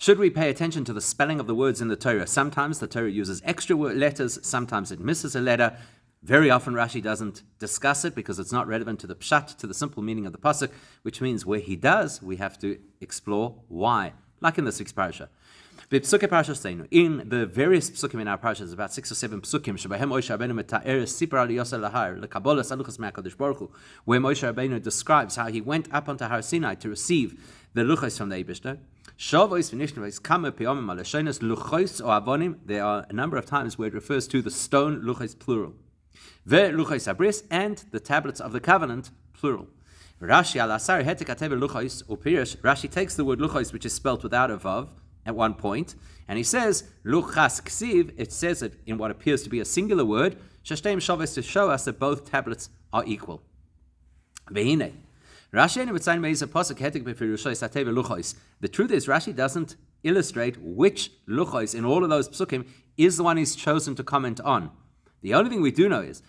Should we pay attention to the spelling of the words in the Torah? Sometimes the Torah uses extra letters, sometimes it misses a letter. Very often Rashi doesn't discuss it because it's not relevant to the pshat, to the simple meaning of the pasuk, which means where he does, we have to explore why, like in this week's parasha. In the various psukim in our parasha, there's about 6 or 7 psukim, where Moshe Rabbeinu describes how he went up onto Har Sinai to receive the luchos from the Eibishter. There are a number of times where it refers to the stone luchos plural. And the tablets of the covenant, plural. Rashi takes the word luchos, which is spelt without a vav, at one point, and he says, luchas ksiv, it says it in what appears to be a singular word, shashteim shaves, to show us that both tablets are equal. The truth is, Rashi doesn't illustrate which luchos in all of those psukim is the one he's chosen to comment on. The only thing we do know is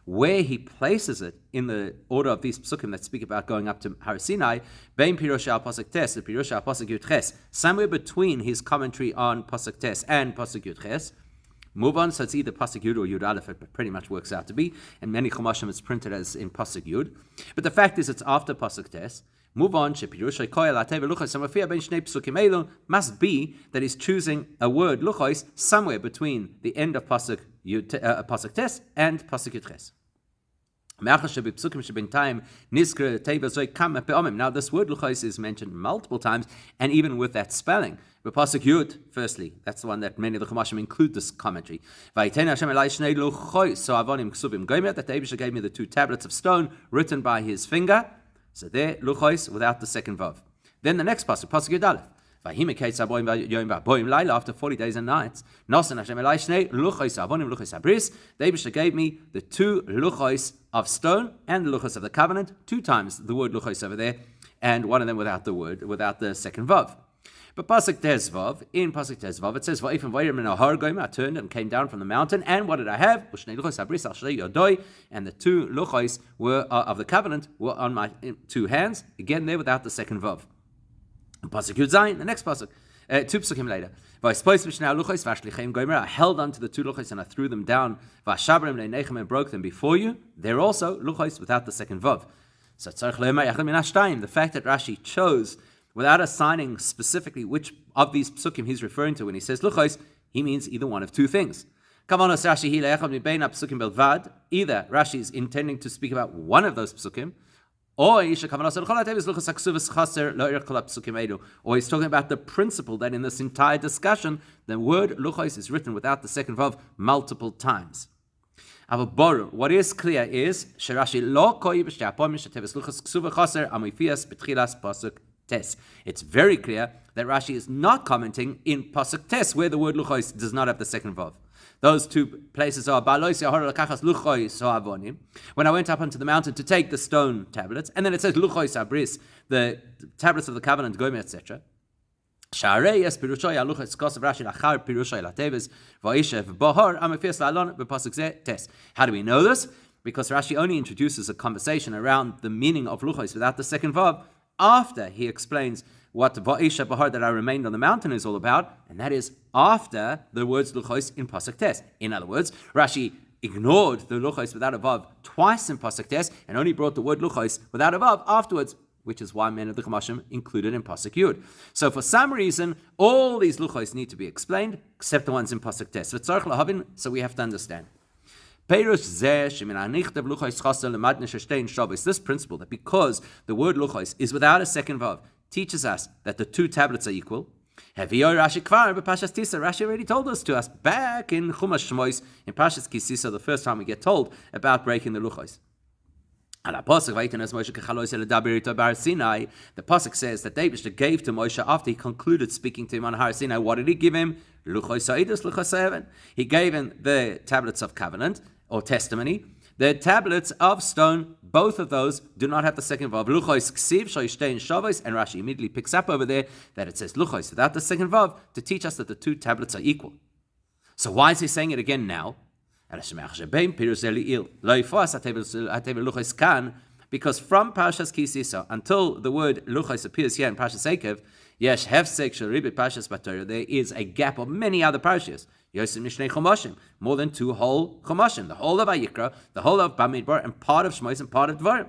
where he places it in the order of these psukim that speak about going up to Har Sinai, somewhere between his commentary on pasuk tes and pasuk yud ches. Move on, so it's either pasuk yud or yud aleph, it pretty much works out to be, and many chumashim it's printed as in pasuk yud. But the fact is, it's after pasuk tes. Move on, must be that he's choosing a word, luchos, somewhere between the end of pasuk tes and pasuk yud ches. Now, this word luchos is mentioned multiple times, and even with that spelling. But pasuk yud, firstly, that's the one that many of the chumashim include this commentary. So that the Eibishter gave me the 2 tablets of stone written by his finger. So there, luchos without the second vav. Then the next pasuk yud aleph. After 40 days and nights, the Eibishter gave me the 2 luchos of stone and the luchos of the covenant, 2 times the word luchos over there, and one of them without the second vav. But pasuk tes vav, in pasuk tes vav, it says, I turned and came down from the mountain, and what did I have? And the 2 luchos were of the covenant were on my 2 hands, again there without the second vav. Pasuk Yud Zayin, the next pasuk, 2 psukim later. I held onto the 2 luchos and I threw them down, and broke them before you. They're also luchos without the second vav. So the fact that Rashi chose, without assigning specifically which of these psukim he's referring to when he says luchos, he means either one of 2 things. Either Rashi is intending to speak about one of those psukim, or he's talking about the principle that in this entire discussion, the word luchos is written without the second vav multiple times. What is clear is it's very clear that Rashi is not commenting in pasuk tes, where the word luchos does not have the second vav. Those 2 places are when I went up onto the mountain to take the stone tablets, and then it says luchos abris, the tablets of the covenant, gomer, etc. How do we know this? Because Rashi only introduces a conversation around the meaning of luchos without the second vav after he explains what Va'isha Bahar, that I remained on the mountain, is all about, and that is after the words luchos in pasuk tes. In other words, Rashi ignored the luchos without a vav twice in pasuk tes and only brought the word luchos without a vav afterwards, which is why many of the chumashim included in pasuk yud. So for some reason, all these luchos need to be explained, except the ones in pasuk tes. So we have to understand. This principle that because the word luchos is without a second vav teaches us that the 2 tablets are equal. Rashi already told us back in Chumash Shmois, in Parshas Kisisa, the first time we get told about breaking the luchos. The pasuk says that the Eibishter gave to Moshe after he concluded speaking to him on Har Sinai. What did he give him? He gave him the tablets of covenant or testimony, the tablets of stone. Both of those do not have the second vav. Luchos ksiv shoyishtein shavos, and Rashi immediately picks up over there that it says luchos without the second vav to teach us that the 2 tablets are equal. So why is he saying it again now? because from Parshas Kisisa until the word luchos appears here in Parshas Ekev, yesh hefsek shel ribit Parshas Torah, there is a gap of many other parshas. Yosim mishnei chomashim, more than 2 whole chomashim, the whole of Vayikra, the whole of Bamidbar, and part of Shmos and part of Dvarim.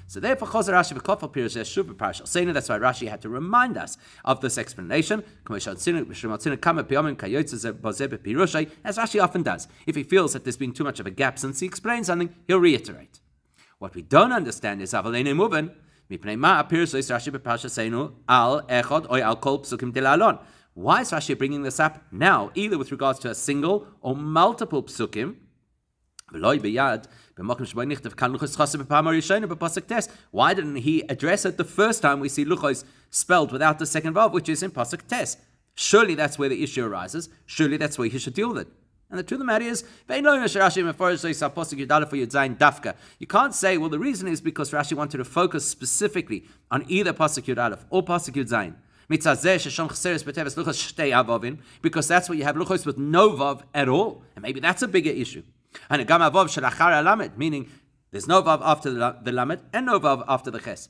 So therefore, Chozer Rashi v'kofal pirush shuv parshal. Saying that's why Rashi had to remind us of this explanation. As Rashi often does. If he feels that there's been too much of a gap since he explained something, he'll reiterate. What we don't understand is avalene muven mipnei ma pirush Rashi b'parsha seinu al echad or al kol psukim dilalon. Why is Rashi bringing this up now, either with regards to a single or multiple psukim? Why didn't he address it the first time we see luchos spelled without the second vav, which is in pasuk tes? Surely that's where the issue arises. Surely that's where he should deal with it. And the truth of the matter is, you can't say, well, the reason is because Rashi wanted to focus specifically on either pasuk yud aleph or pasuk yud zayin. Because that's where you have luchos with no vav at all. And maybe that's a bigger issue. And a gam avav shelachar halamed, meaning there's no vav after the lamed and no vav after the ches.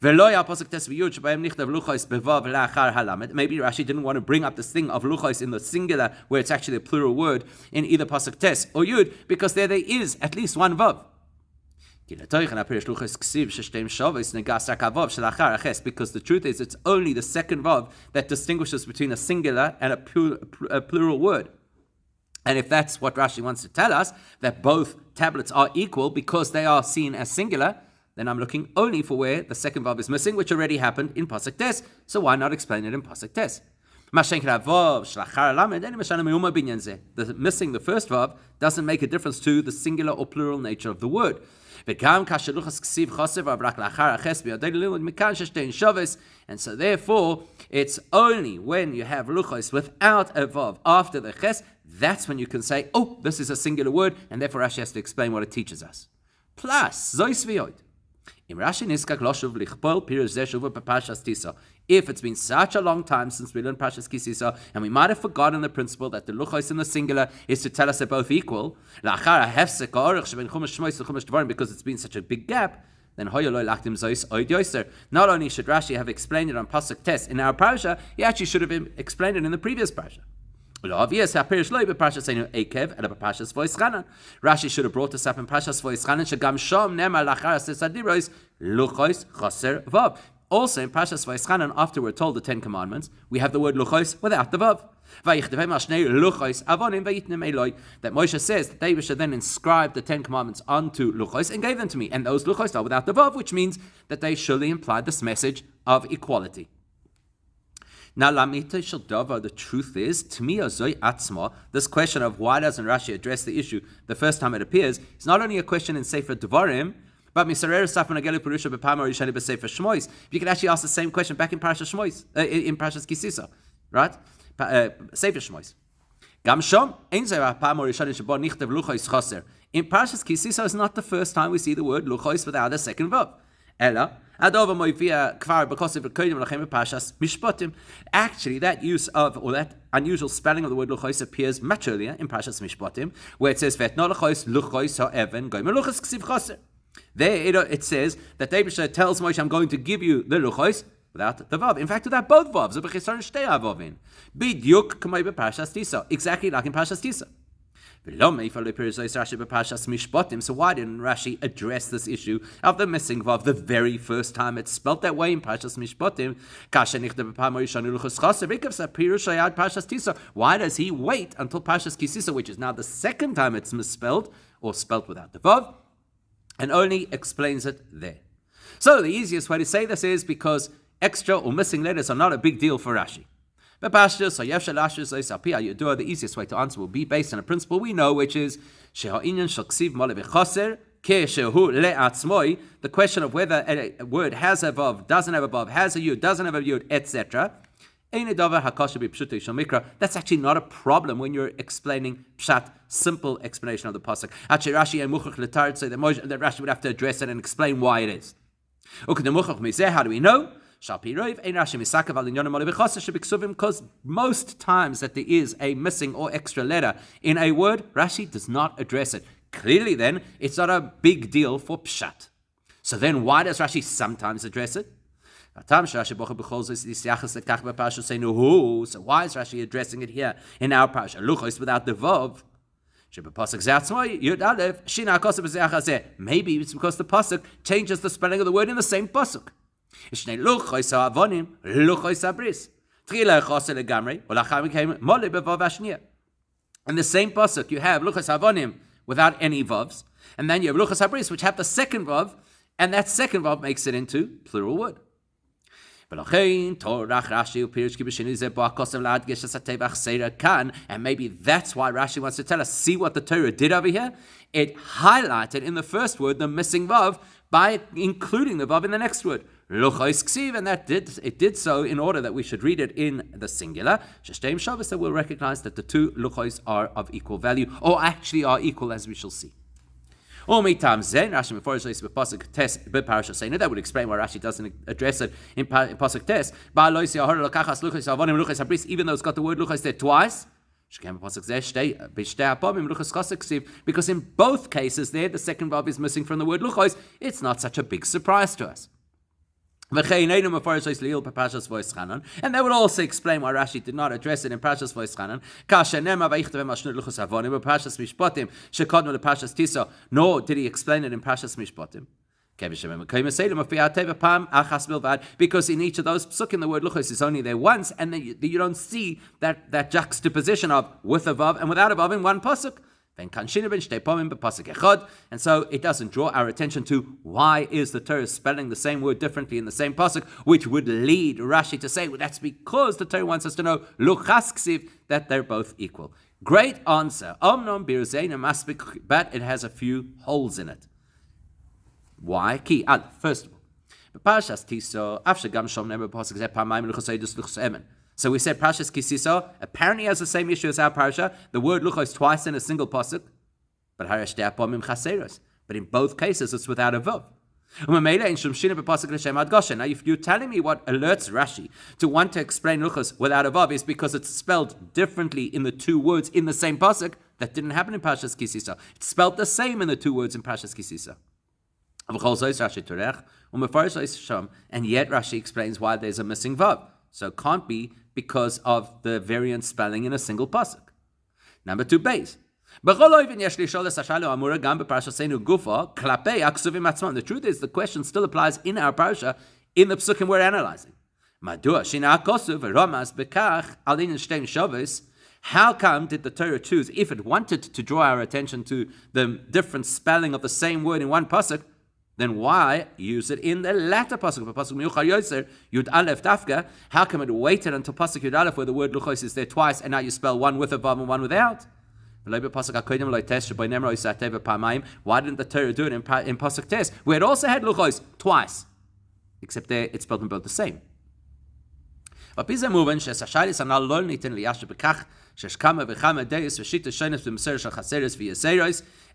Maybe Rashi didn't want to bring up this thing of luchos in the singular, where it's actually a plural word in either pasuk tes or yud, because there is at least one vav. Because the truth is, it's only the second vav that distinguishes between a singular and a plural word. And if that's what Rashi wants to tell us, that both tablets are equal because they are seen as singular, then I'm looking only for where the second vav is missing, which already happened in pasuk tes. So why not explain it in pasuk tes? Missing the first vav doesn't make a difference to the singular or plural nature of the word. And so therefore, it's only when you have luchos without a vav after the ches, that's when you can say, oh, this is a singular word, and therefore Rashi has to explain what it teaches us. Plus, if it's been such a long time since we learned Parshas Kisisa, and we might have forgotten the principle that the luchos in the singular is to tell us they're both equal, because it's been such a big gap, then not only should Rashi have explained it on Pasuk Tes in our parasha, he actually should have explained it in the previous parasha. Rashi should have brought this up in Parshas Vayischanan. Also in Parshas Vayischanan, after we're told the 10 Commandments, we have the word luchos without the vav. That Moshe says that David should then inscribe the 10 Commandments onto luchos and gave them to me. And those luchos are without the vav, which means that they surely imply this message of equality. Now, the truth is, this question of why doesn't Rashi address the issue the first time it appears is not only a question in Sefer Devarim, but you can actually ask the same question back in Parashas Shmos, in Parashas Kisisa, right? Sefer Shmos. In Parashas Kisisa is not the first time we see the word luchos without a second vav. Actually, that use of, or that unusual spelling of the word luchos appears much earlier in Parashas Mishpatim, where it says, there it says that David tells Moshe, I'm going to give you the luchos without the vav. In fact, without both vavs. Exactly like in Parashas Tisa. So why didn't Rashi address this issue of the missing vav the very first time it's spelt that way in Parashas Mishpatim? Why does he wait until Parashas Kisisa, which is now the second time it's misspelled or spelt without the vav, and only explains it there? So the easiest way to say this is because extra or missing letters are not a big deal for Rashi. The easiest way to answer will be based on a principle we know, which is the question of whether a word has a vav, doesn't have a vav, has a yud, doesn't have a yud, etc. That's actually not a problem when you're explaining pshat, simple explanation of the pasuk. Actually, Rashi and Muchach L'Tard say that Rashi would have to address it and explain why it is. How do we know? Because most times that there is a missing or extra letter in a word, Rashi does not address it. Clearly then, it's not a big deal for pshat. So then why does Rashi sometimes address it? So why is Rashi addressing it here in our parasha? Luchos without the vav. Maybe it's because the pasuk changes the spelling of the word in the same pasuk. In the same pasuk, you have luchos havonim without any vavs, and then you have luchos habris, which have the second vav, and that second vav makes it into plural word. And maybe that's why Rashi wants to tell us, see what the Torah did over here? It highlighted in the first word the missing vav by including the vav in the next word. And it did so in order that we should read it in the singular. That we'll recognize that the two luchos are of equal value, or actually are equal, as we shall see. That would explain why Rashi doesn't address it in Pasuk Tes. Even though it's got the word luchos there twice, because in both cases there, the second vav is missing from the word luchos, it's not such a big surprise to us. And that would also explain why Rashi did not address it in Parshas Vayischanan. Nor did he explain it in Parshas Mishpatim. Because in each of those psukim the word luchos is only there once, and then you don't see that juxtaposition of with a vav and without a vav in one pasuk. And so it doesn't draw our attention to why is the Torah spelling the same word differently in the same pasuk, which would lead Rashi to say, well, that's because the Torah wants us to know luchas ksiv, that they're both equal. Great answer. But it has a few holes in it. Why? First of all, so we said Parshas Kisiso apparently has the same issue as our parasha. The word luchos twice in a single pasuk, but in both cases it's without a vav. Now, if you're telling me what alerts Rashi to want to explain luchos without a vav is because it's spelled differently in the two words in the same pasuk, that didn't happen in Parshas Kisiso. It's spelled the same in the two words in Parshas Kisiso. And yet Rashi explains why there's a missing vav. So it can't be because of the variant spelling in a single pasuk. Number 2, base. The truth is, the question still applies in our parasha, in the psukim we're analyzing. How come did the Torah choose, if it wanted to draw our attention to the different spelling of the same word in one pasuk, then why use it in the latter pasuk? Pasuk Miyuchar Yoser Yud Aleph Dafka. How come it waited until pasuk Yud Aleph, where the word luchos is there twice, and now you spell one with a vav and one without? Why didn't the Torah do it in pasuk Tes, where it also had luchos twice, except there it's spelled them both the same? And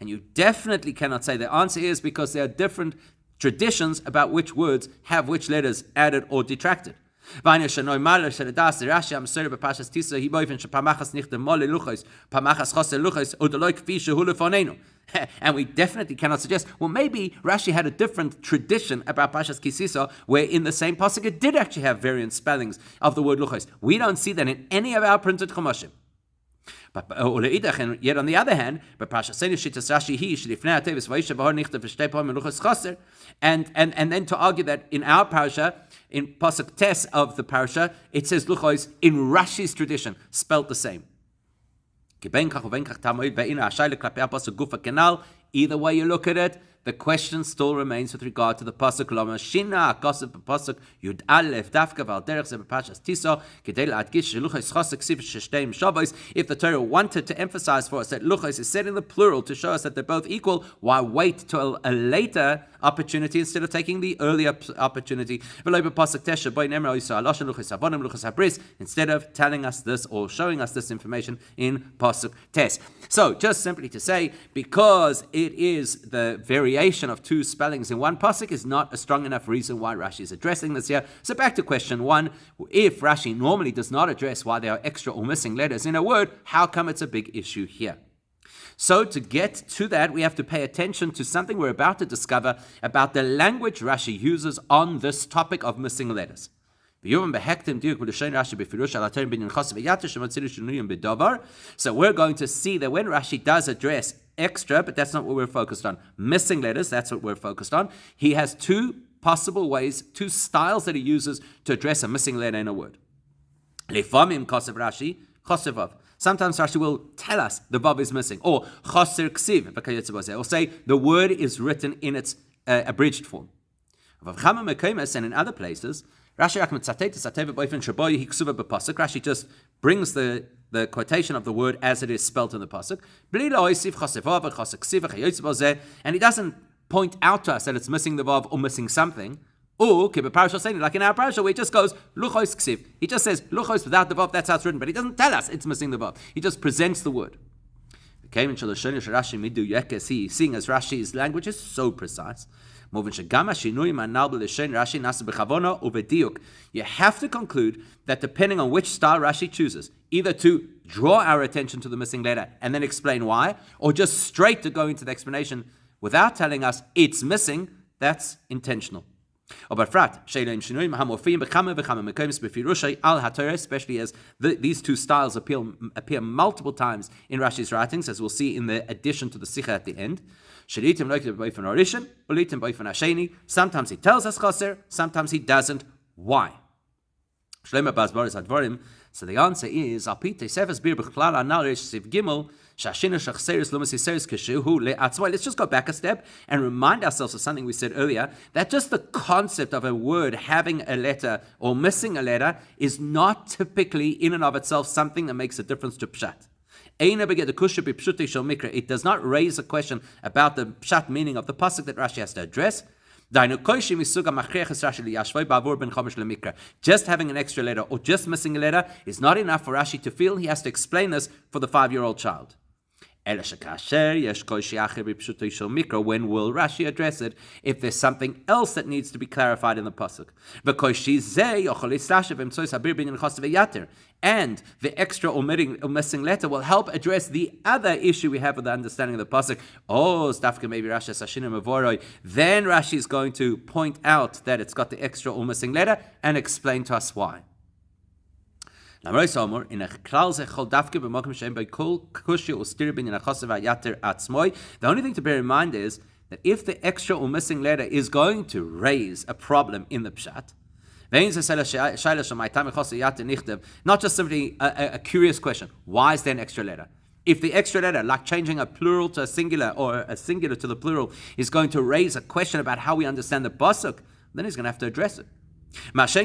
you definitely cannot say the answer is because there are different traditions about which words have which letters added or detracted. And we definitely cannot suggest, well, maybe Rashi had a different tradition about Parshas Kisiso, where in the same pasuk it did actually have variant spellings of the word luchos. We don't see that in any of our printed chumashim. But yet on the other hand, and then to argue that in our parasha, in pasuk tes of the parasha, it says luchos in Rashi's tradition, spelt the same. Either way you look at it, the question still remains with regard to the pasuk lama shina akosef pasuk yud aleph dafka val derech ze b'pashas tiso kedei la'adgish sheluchos chosek siv sheshteim shavos. If the Torah wanted to emphasize for us that luchos is said in the plural to show us that they're both equal, why wait till a later opportunity instead of taking the earlier opportunity? Instead of telling us this or showing us this information in pasuk tes. So just simply to say, because it is the variation of two spellings in one pasuk is not a strong enough reason why Rashi is addressing this here. So back to question 1. If Rashi normally does not address why there are extra or missing letters in a word, how come it's a big issue here? So to get to that, we have to pay attention to something we're about to discover about the language Rashi uses on this topic of missing letters. So we're going to see that when Rashi does address extra, but that's not what we're focused on, missing letters, that's what we're focused on, he has two possible ways, two styles that he uses to address a missing letter in a word. Sometimes Rashi will tell us the vav is missing, or chaser ksiv, or say the word is written in its abridged form. And in other places, Rashi just brings the quotation of the word as it is spelled in the pasuk, and he doesn't point out to us that it's missing the vav or missing something. Or, like in our parasha, where it just goes, luchos ksiv. He just says, luchos without the vav, that's how it's written, but he doesn't tell us it's missing the vav. He just presents the word. Seeing as Rashi's language is so precise, you have to conclude that depending on which style Rashi chooses, either to draw our attention to the missing letter and then explain why, or just straight to go into the explanation without telling us it's missing, that's intentional. Especially as these two styles appear multiple times in Rashi's writings, as we'll see in the addition to the Sikha at the end. Sometimes he tells us chaser, sometimes he doesn't. Why? So the answer is, let's just go back a step and remind ourselves of something we said earlier, that just the concept of a word having a letter or missing a letter is not typically in and of itself something that makes a difference to pshat. It does not raise a question about the pshat meaning of the pasuk that Rashi has to address. Just having an extra letter or just missing a letter is not enough for Rashi to feel he has to explain this for the 5-year-old child. When will Rashi address it if there's something else that needs to be clarified in the pasuk? And the extra or missing letter will help address the other issue we have with the understanding of the pasuk. Then Rashi is going to point out that it's got the extra or missing letter and explain to us why. The only thing to bear in mind is that if the extra or missing letter is going to raise a problem in the pshat, not just simply a curious question, why is there an extra letter? If the extra letter, like changing a plural to a singular or a singular to the plural, is going to raise a question about how we understand the pasuk, then he's going to have to address it. So if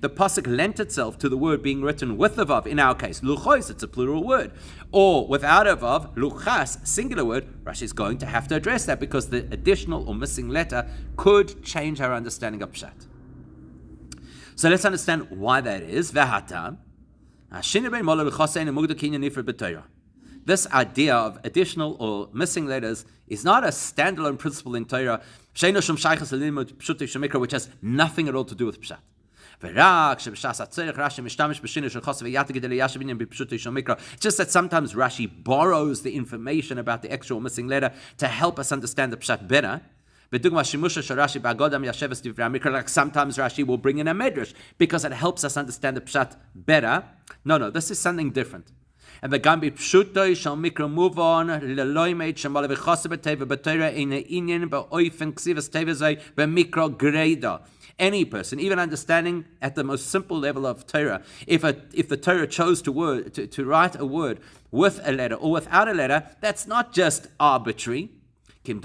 the pasuk lent itself to the word being written with the vav, in our case, luchos, it's a plural word, or without a vav, luchas, singular word, Rashi is going to have to address that because the additional or missing letter could change our understanding of pshat. So let's understand why that is. This idea of additional or missing letters is not a standalone principle in Torah, which has nothing at all to do with pshat. It's just that sometimes Rashi borrows the information about the extra or missing letter to help us understand the pshat better. Like sometimes Rashi will bring in a medrash because it helps us understand the pshat better. No, this is something different. And the gambi pshuto shall mikra move on leloimet shemal v'chasa b'teva b'torah in the inyan ba'oifen ksivas tevezay b'mikra greda. Any person, even understanding at the most simple level of Torah, if the Torah chose to write a word with a letter or without a letter, that's not just arbitrary. It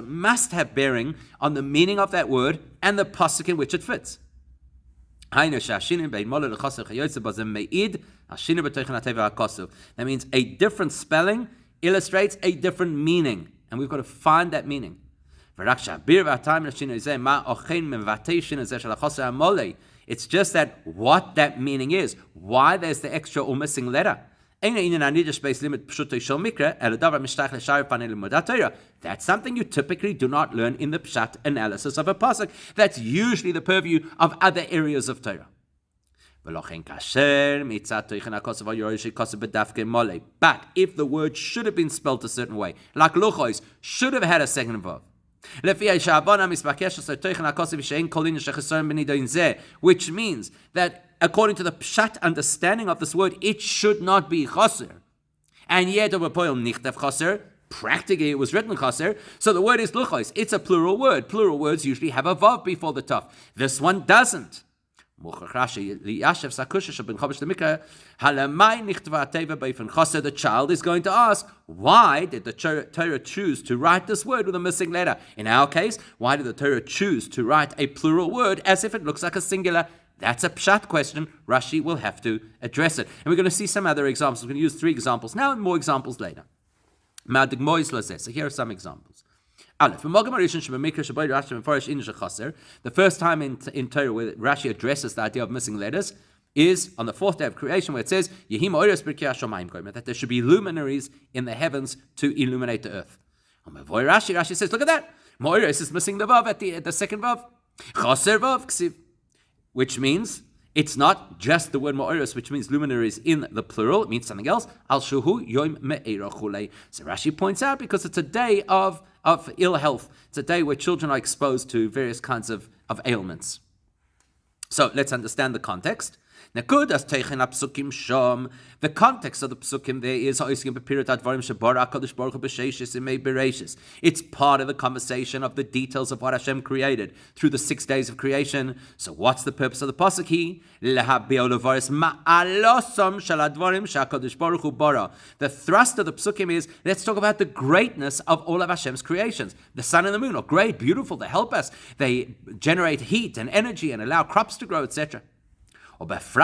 must have bearing on the meaning of that word and the pasuk in which it fits. That means a different spelling illustrates a different meaning, and we've got to find that meaning. It's just that what that meaning is, why there's the extra or missing letter. That's something you typically do not learn in the pshat analysis of a pasuk. That's usually the purview of other areas of Torah. But if the word should have been spelled a certain way, like luchos should have had a second vav, which means that according to the pshat understanding of this word, it should not be chaser. And yet, practically it was written chaser, so the word is luchos. It's a plural word. Plural words usually have a vav before the taf. This one doesn't. The child is going to ask, why did the Torah choose to write this word with a missing letter? In our case, why did the Torah choose to write a plural word as if it looks like a singular? That's a pshat question. Rashi will have to address it. And we're going to see some other examples. We're going to use 3 examples now and more examples later. So here are some examples. The first time in Torah where Rashi addresses the idea of missing letters is on the 4th day of creation, where it says that there should be luminaries in the heavens to illuminate the earth. Rashi says, look at that. Moiros is missing the vav at the second vav. Chaser vav ksiv, which means it's not just the word mo'iros, which means luminaries in the plural. It means something else. Al shuhu yom me'era chulei. So Rashi points out because it's a day of ill health. It's a day where children are exposed to various kinds of ailments. So let's understand the context. The context of the psukim there is it's part of the conversation of the details of what Hashem created through the 6 days of creation. So what's the purpose of the pasuk? The thrust of the psukim is, let's talk about the greatness of all of Hashem's creations. The sun and the moon are great, beautiful, they help us. They generate heat and energy and allow crops to grow, etc. So if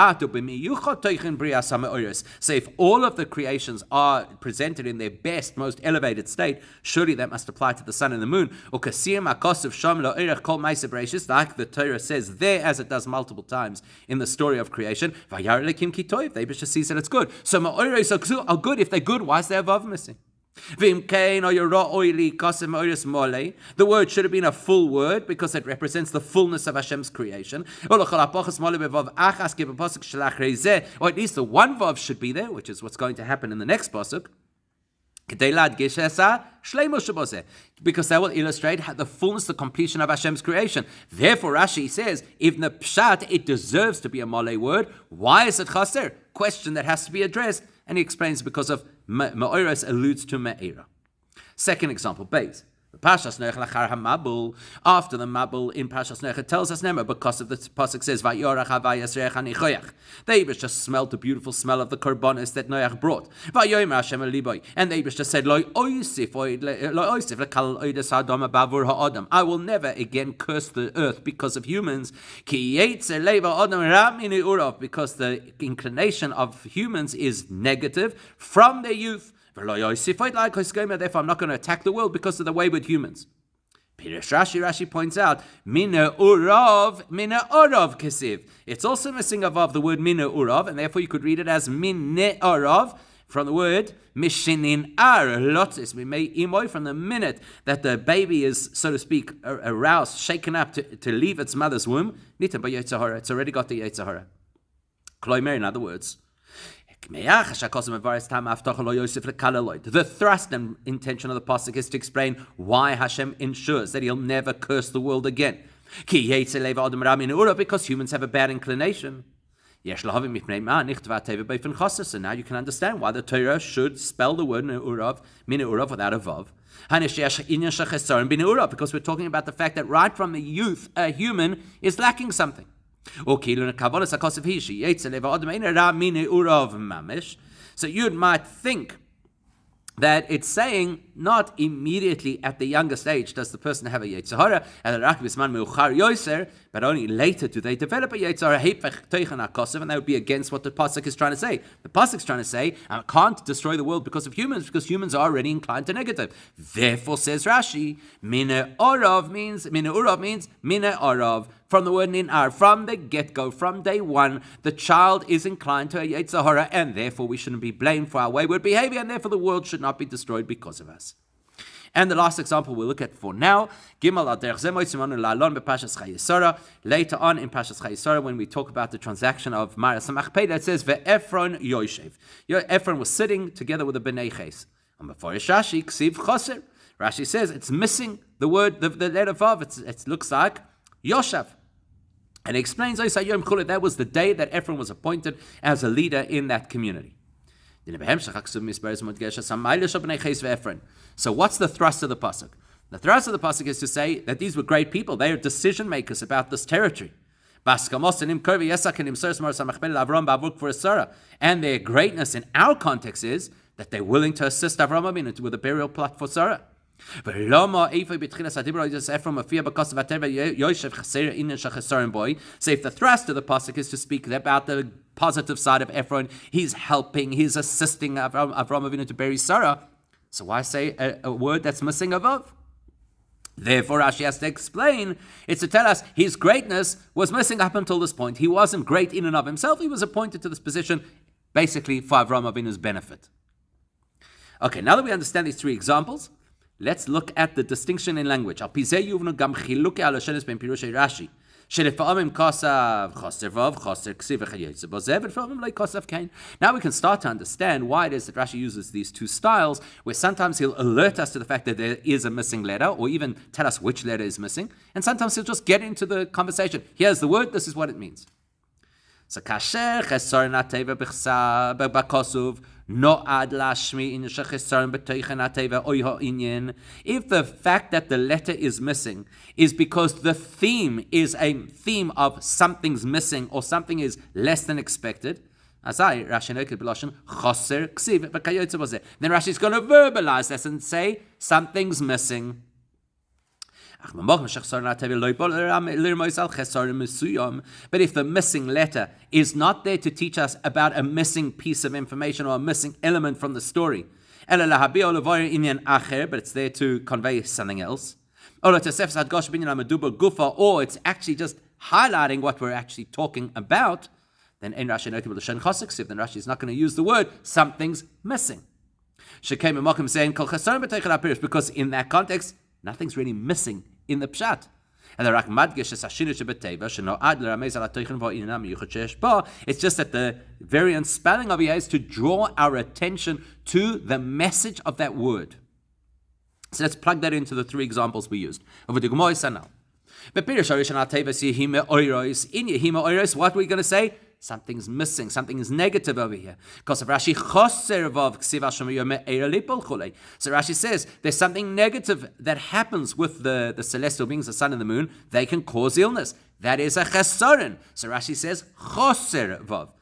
all of the creations are presented in their best, most elevated state, surely that must apply to the sun and the moon. Like the Torah says there, as it does multiple times in the story of creation, the Abishah sees that it's good. So ma'oros are good. If they're good, why is there a vav missing? The word should have been a full word because it represents the fullness of Hashem's creation. Or at least the one vav should be there, which is what's going to happen in the next pasuk. Because that will illustrate the fullness, the completion of Hashem's creation. Therefore, Rashi says, if the pshat, it deserves to be a mole word, why is it chaser? Question that has to be addressed. And he explains because of ma'oros alludes to me'era. Second example, Beis. Parshas Noach lachar hamabul. After the mabul in Parshas Noach, it tells us never because of the pasuk says Vayorach havayasrech hanichoyach. The Abish just smelled the beautiful smell of the korbanos that Noach brought. Vayomer Hashem eliboy, and the Abish just said Lo oisif lekal oides hadam bavur ha'adam. I will never again curse the earth because of humans. Ki yetzer leva adam ram mini urav, because the inclination of humans is negative from their youth. Therefore, I'm not going to attack the world because of the wayward humans. Rashi points out, mina urav kesiv. It's also missing of the word mina urav, and therefore you could read it as minne urav from the word mishinin ar lotis. We may imoy from the minute that the baby is, so to speak, aroused, shaken up to leave its mother's womb. It's already got the Yetzer Hara. In other words, the thrust and intention of the pasuk is to explain why Hashem ensures that He'll never curse the world again. Because humans have a bad inclination. So now you can understand why the Torah should spell the word min urav without a vav. Because we're talking about the fact that right from the youth, a human is lacking something. So you might think that it's saying not immediately at the youngest age does the person have a Yetzer Hara, but only later do they develop a Yetzer Hara, and that would be against what the Pasuk is trying to say. The Pasuk is trying to say, I can't destroy the world because of humans, because humans are already inclined to negative. Therefore, says Rashi, Mine Orav means Mine Orav, from the word Ninar, from the get-go, from day one, the child is inclined to a Yetzer Hara, and therefore we shouldn't be blamed for our wayward behavior, and therefore the world should not be destroyed because of us. And the last example we'll look at for now, later on in Pashas Chayesara, when we talk about the transaction of Maras Machpelah, it says, Ve'Ephron Yoshev. Ephron was sitting together with the Bnei Ches. And before Rashi, Ksiv Choser. Rashi says it's missing the word, the letter Vav. It looks like Yoshev. And he explains, that was the day that Ephron was appointed as a leader in that community. So what's the thrust of the pasuk? The thrust of the pasuk is to say that these were great people. They are decision makers about this territory. And their greatness in our context is that they're willing to assist Avraham Avinu with a burial plot for Sarah. So if the thrust of the pasuk is to speak about the positive side of Ephron, he's helping, he's assisting Avraham Avinu to bury Sarah. So why say a word that's missing above? Therefore, Rashi has to explain. It's to tell us his greatness was missing up until this point. He wasn't great in and of himself. He was appointed to this position basically for Avraham Avinu's benefit. Okay, now that we understand these three examples, let's look at the distinction in language. Now we can start to understand why it is that Rashi uses these two styles, where sometimes he'll alert us to the fact that there is a missing letter, or even tell us which letter is missing, and sometimes he'll just get into the conversation. Here's the word, this is what it means. So kasher chesar nateva b'kasuv no'ad lashmi in shechesarim b'toichen nateva oiho inyan. If the fact that the letter is missing is because the theme is a theme of something's missing or something is less than expected, then Rashi is going to verbalize this and say something's missing. But if the missing letter is not there to teach us about a missing piece of information or a missing element from the story, but it's there to convey something else, or it's actually just highlighting what we're actually talking about, then Rashi is not going to use the word something's missing. Because in that context, nothing's really missing in the pshat. And it's just that the variant spelling of it is to draw our attention to the message of that word. So let's plug that into the three examples we used. What are we going to say? Something's missing, something is negative over here. Because of Rashi, so Rashi says there's something negative that happens with the celestial beings, the sun and the moon. They can cause illness. That is a chesaron. So Rashi says choser vav.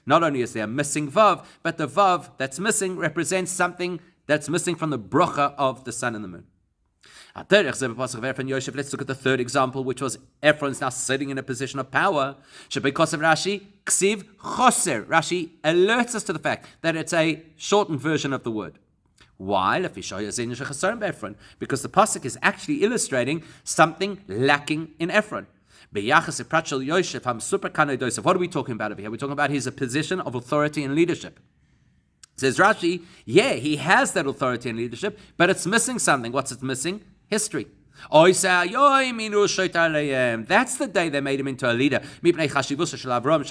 Not only is there a missing vav, but the vav that's missing represents something that's missing from the bracha of the sun and the moon. Let's look at the third example, which was Ephron's now sitting in a position of power. Because of Rashi, ksiv choser. Rashi alerts us to the fact that it's a shortened version of the word. Why? Because the pasuk is actually illustrating something lacking in Ephron. What are we talking about over here? We're talking about his position of authority and leadership. Says Rashi, yeah, he has that authority and leadership, but it's missing something. What's it missing? History. That's the day they made him into a leader. Because Avraham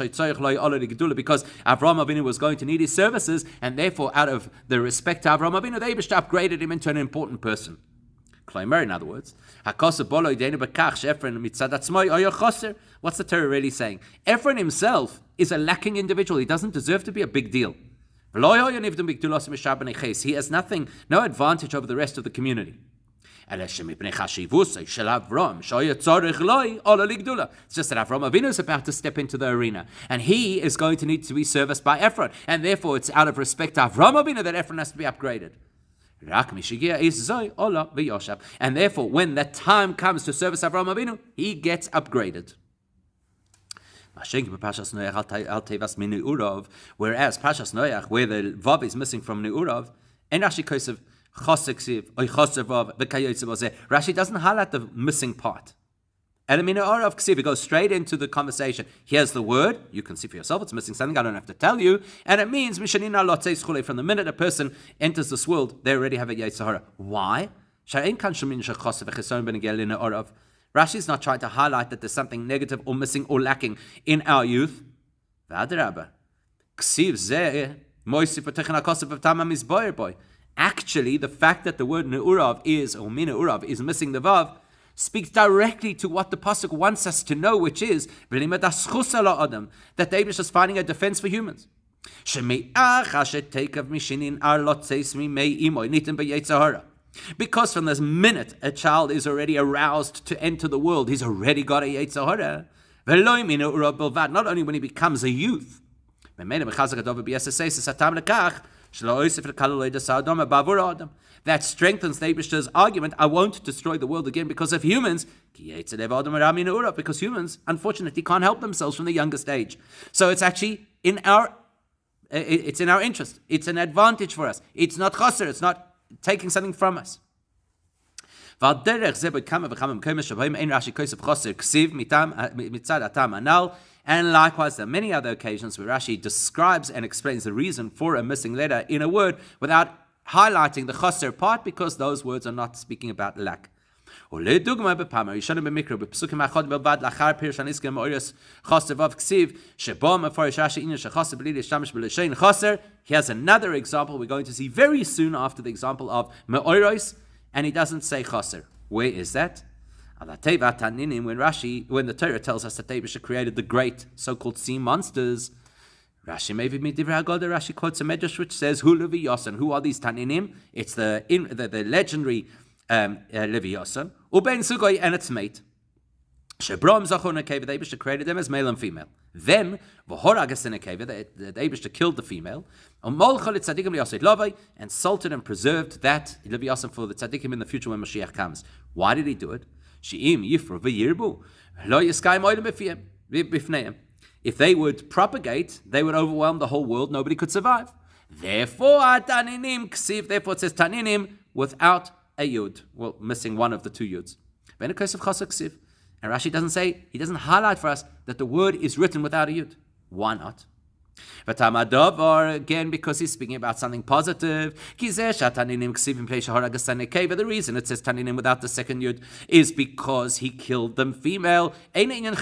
Avinu was going to need his services, and therefore, out of the respect to Avraham Avinu, they upgraded him into an important person. In other words, what's the Torah really saying? Ephron himself is a lacking individual. He doesn't deserve to be a big deal. He has nothing, no advantage over the rest of the community. It's just that Avram Avinu is about to step into the arena, and he is going to need to be serviced by Ephron, and therefore it's out of respect to Avram Avinu that Ephron has to be upgraded. And therefore, when that time comes to service Avram Avinu, he gets upgraded. Whereas Pashas Noach, where the Vav is missing from Ne'urav, and Rashi doesn't highlight the missing part. And it goes straight into the conversation. Here's the word. You can see for yourself it's missing something. I don't have to tell you. And it means from the minute a person enters this world, they already have a Yetzer Hara. Why? Rashi is not trying to highlight that there's something negative or missing or lacking in our youth. Actually, the fact that the word Ne'urav is, or Min'urav, is missing the Vav, speaks directly to what the Pasuk wants us to know, which is that the Eibush is finding a defense for humans. Because from this minute a child is already aroused to enter the world, he's already got a Yetzer Hara. Not only when he becomes a youth. That strengthens the Eibishter's argument, I won't destroy the world again because of humans, because humans, unfortunately, can't help themselves from the youngest age. So it's actually in our interest. It's an advantage for us. It's not chaser, it's not taking something from us. And likewise, there are many other occasions where Rashi describes and explains the reason for a missing letter in a word without highlighting the chaser part, because those words are not speaking about lack. He has another example we're going to see very soon after the example of me'oros, and he doesn't say chaser. Where is that? When the Torah tells us that Eibusha created the great so-called sea monsters, Rashi quotes a medrash which says, "Hu Leviyosan." Who are these Taninim? It's the legendary Leviyosan, Ubein Sugoi and its mate. Shebrom Zachon Ekev, the Eibusha created them as male and female. Then V'horagas in Ekev, the Eibusha killed the female. Umolchol it Tzadikim Liyasid Lavai, and salted and preserved that Leviyosan for the Tzadikim in the future when Mashiach comes. Why did he do it? She'im Yifru V'yirbu Lo Yiskai Moedim Bifneim. If they would propagate, they would overwhelm the whole world. Nobody could survive. Therefore, Taninim Ksiv. Therefore, it says Taninim without a yud. Well, missing one of the two yuds. And Rashi doesn't say, he doesn't highlight for us that the word is written without a yud. Why not? Again, because he's speaking about something positive. The reason it says Taninim without the second yud is because he killed them female. Killing the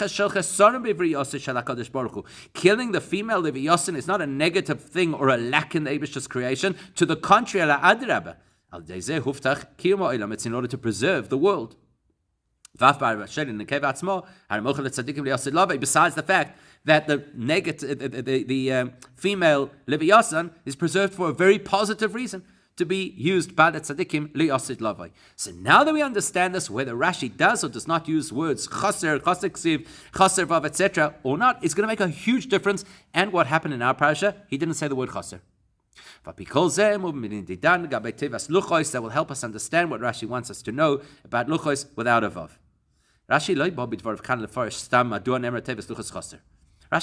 female Leviyosin is not a negative thing or a lack in the Eibishter's creation. To the contrary, it's in order to preserve the world. Besides the fact that the female Leviyasan is preserved for a very positive reason, to be used by the tzaddikim liyasid lavai. So now that we understand this, whether Rashi does or does not use words chaser, chaser ksiv, chaser vav, etc., or not, it's going to make a huge difference. And what happened in our parasha, he didn't say the word chaser. That will help us understand what Rashi wants us to know about luchos without a vav. Rashi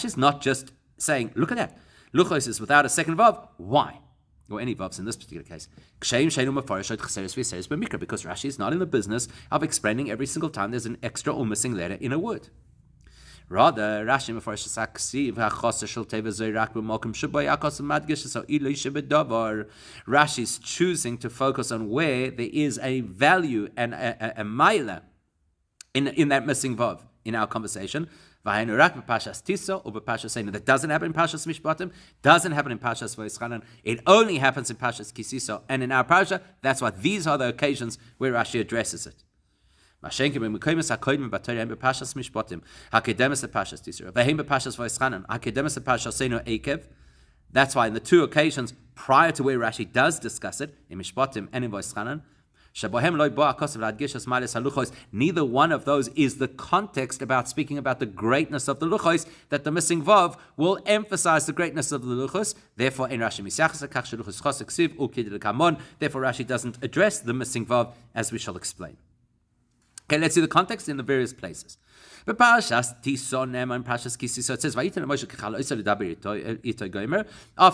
is not just saying, look at that, luchos is without a second vav. Why? Or any vavs in this particular case. Because Rashi is not in the business of explaining every single time there's an extra or missing letter in a word. Rather, Rashi is choosing to focus on where there is a value and a maila in that missing vav in our conversation. That doesn't happen in Pashas Mishpatim, doesn't happen in Pashas Vayischanan. It only happens in Pashas Kisiso. And in our parasha, that's why these are the occasions where Rashi addresses it. That's why in the two occasions prior to where Rashi does discuss it, in Mishpatim and in Vayischanan, Neither one of those is the context about speaking about the greatness of the luchos, that the missing vav will emphasize the greatness of the luchos. Therefore, Rashi doesn't address the missing vav, as we shall explain. Okay, let's see the context in the various places. But Parashas Tison and Parashas Kisisa, it says, after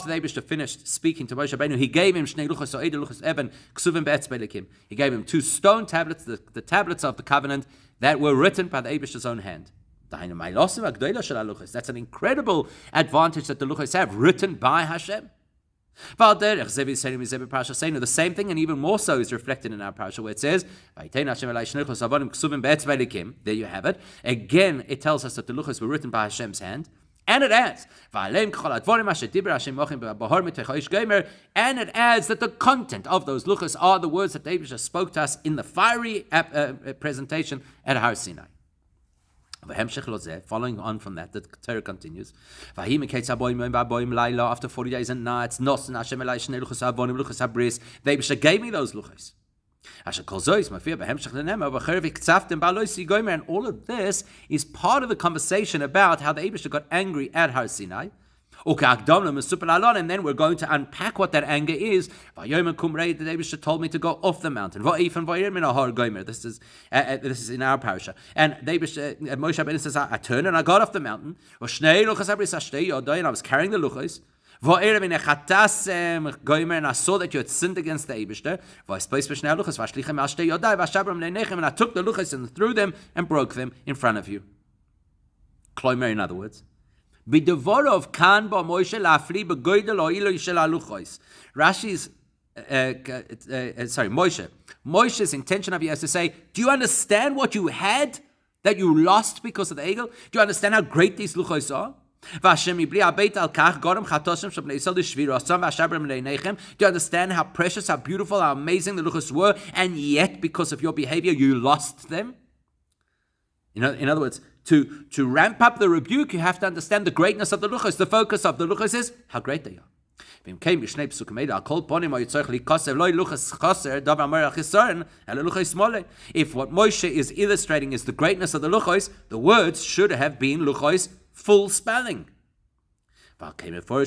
the Eibishter finished speaking to Moshe Rabbeinu, he gave him Shnei Luchos Oed Luchos Eben Ksuvim Be'etz Belikim. He gave him 2 stone tablets, the tablets of the covenant that were written by the Eibishter's own hand. That's an incredible advantage that the Luchos have, written by Hashem. The same thing, and even more so, is reflected in our parasha, where it says, there you have it. Again, it tells us that the luchos were written by Hashem's hand, and it adds, and it adds that the content of those luchos are the words that David spoke to us in the fiery presentation at Har Sinai. Following on from that, the Torah continues. After 40 days and nights, the Eibishter gave me those luchos. And all of this is part of the conversation about how the Eibishter got angry at Har Sinai. And then we're going to unpack what that anger is. The Eibishter told me to go off the mountain. This is in our parasha. And Moshe Rabbeinu says, I turned and I got off the mountain. And I was carrying the luchos. And I saw that you had sinned against the Eibishter. And I took the luchos and threw them and broke them in front of you. In other words, Rashi's Moshe's intention of you is to say, do you understand what you had that you lost because of the egel? Do you understand how great these luchos are? Do you understand how precious, how beautiful, how amazing the luchos were, and yet because of your behavior you lost them? In other words, to ramp up the rebuke, you have to understand the greatness of the luchos. The focus of the luchos is how great they are. If what Moshe is illustrating is the greatness of the luchos, the words should have been luchos full spelling. Therefore,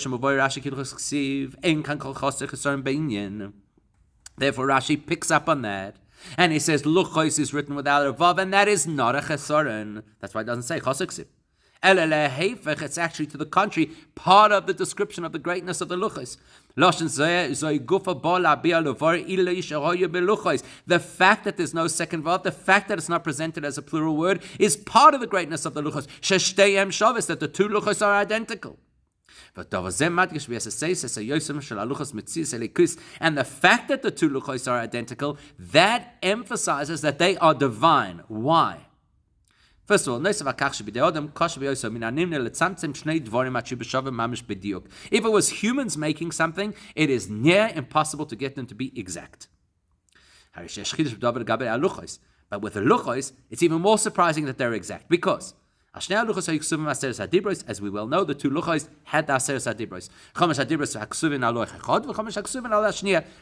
Rashi picks up on that. And he says, luchos is written without a vav, and that is not a chesaron. That's why it doesn't say chosiksiv. It's actually to the contrary, part of the description of the greatness of the luchos. The fact that there's no second vav, the fact that it's not presented as a plural word, is part of the greatness of the luchos. That the 2 luchos are identical. And the fact that the 2 luchos are identical, that emphasizes that they are divine. Why? First of all, if it was humans making something, it is near impossible to get them to be exact. But with the luchos, it's even more surprising that they're exact, because as we well know, the 2 luchos had the Aseres HaDibros.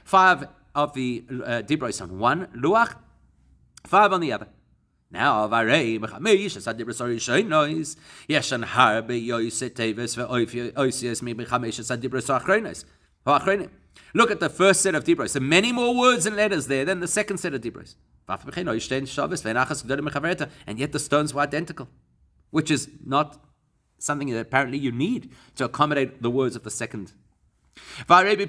5 of the Dibros on one luach, 5 on the other. Now, look at the first set of Dibros. There are many more words and letters there than the second set of Dibros. And yet the stones were identical, which is not something that apparently you need to accommodate the words of the second. Especially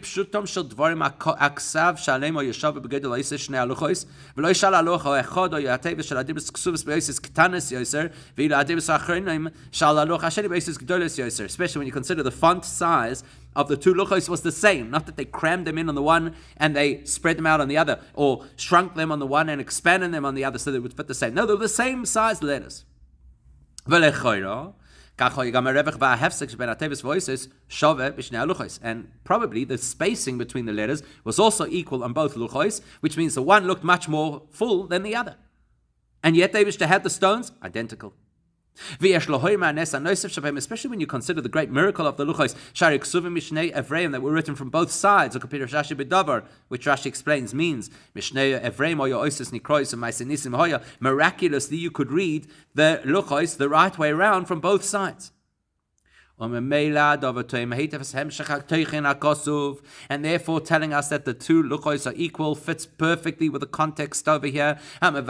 when you consider the font size of the 2 luchos was the same, not that they crammed them in on the one and they spread them out on the other, or shrunk them on the one and expanded them on the other so they would fit the same. No, they were the same size letters. And probably the spacing between the letters was also equal on both luchos, which means the one looked much more full than the other. And yet they wished to have the stones identical. Especially when you consider the great miracle of the luchos that were written from both sides, which Rashi explains means miraculously you could read the luchos the right way around from both sides. And therefore telling us that the two luchos are equal fits perfectly with the context over here, which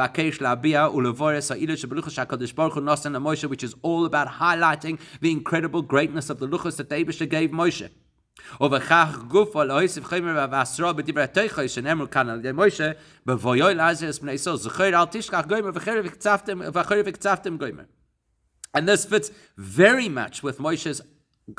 is all about highlighting the incredible greatness of the luchos that the Eibusha gave Moshe. And this fits very much with Moshe's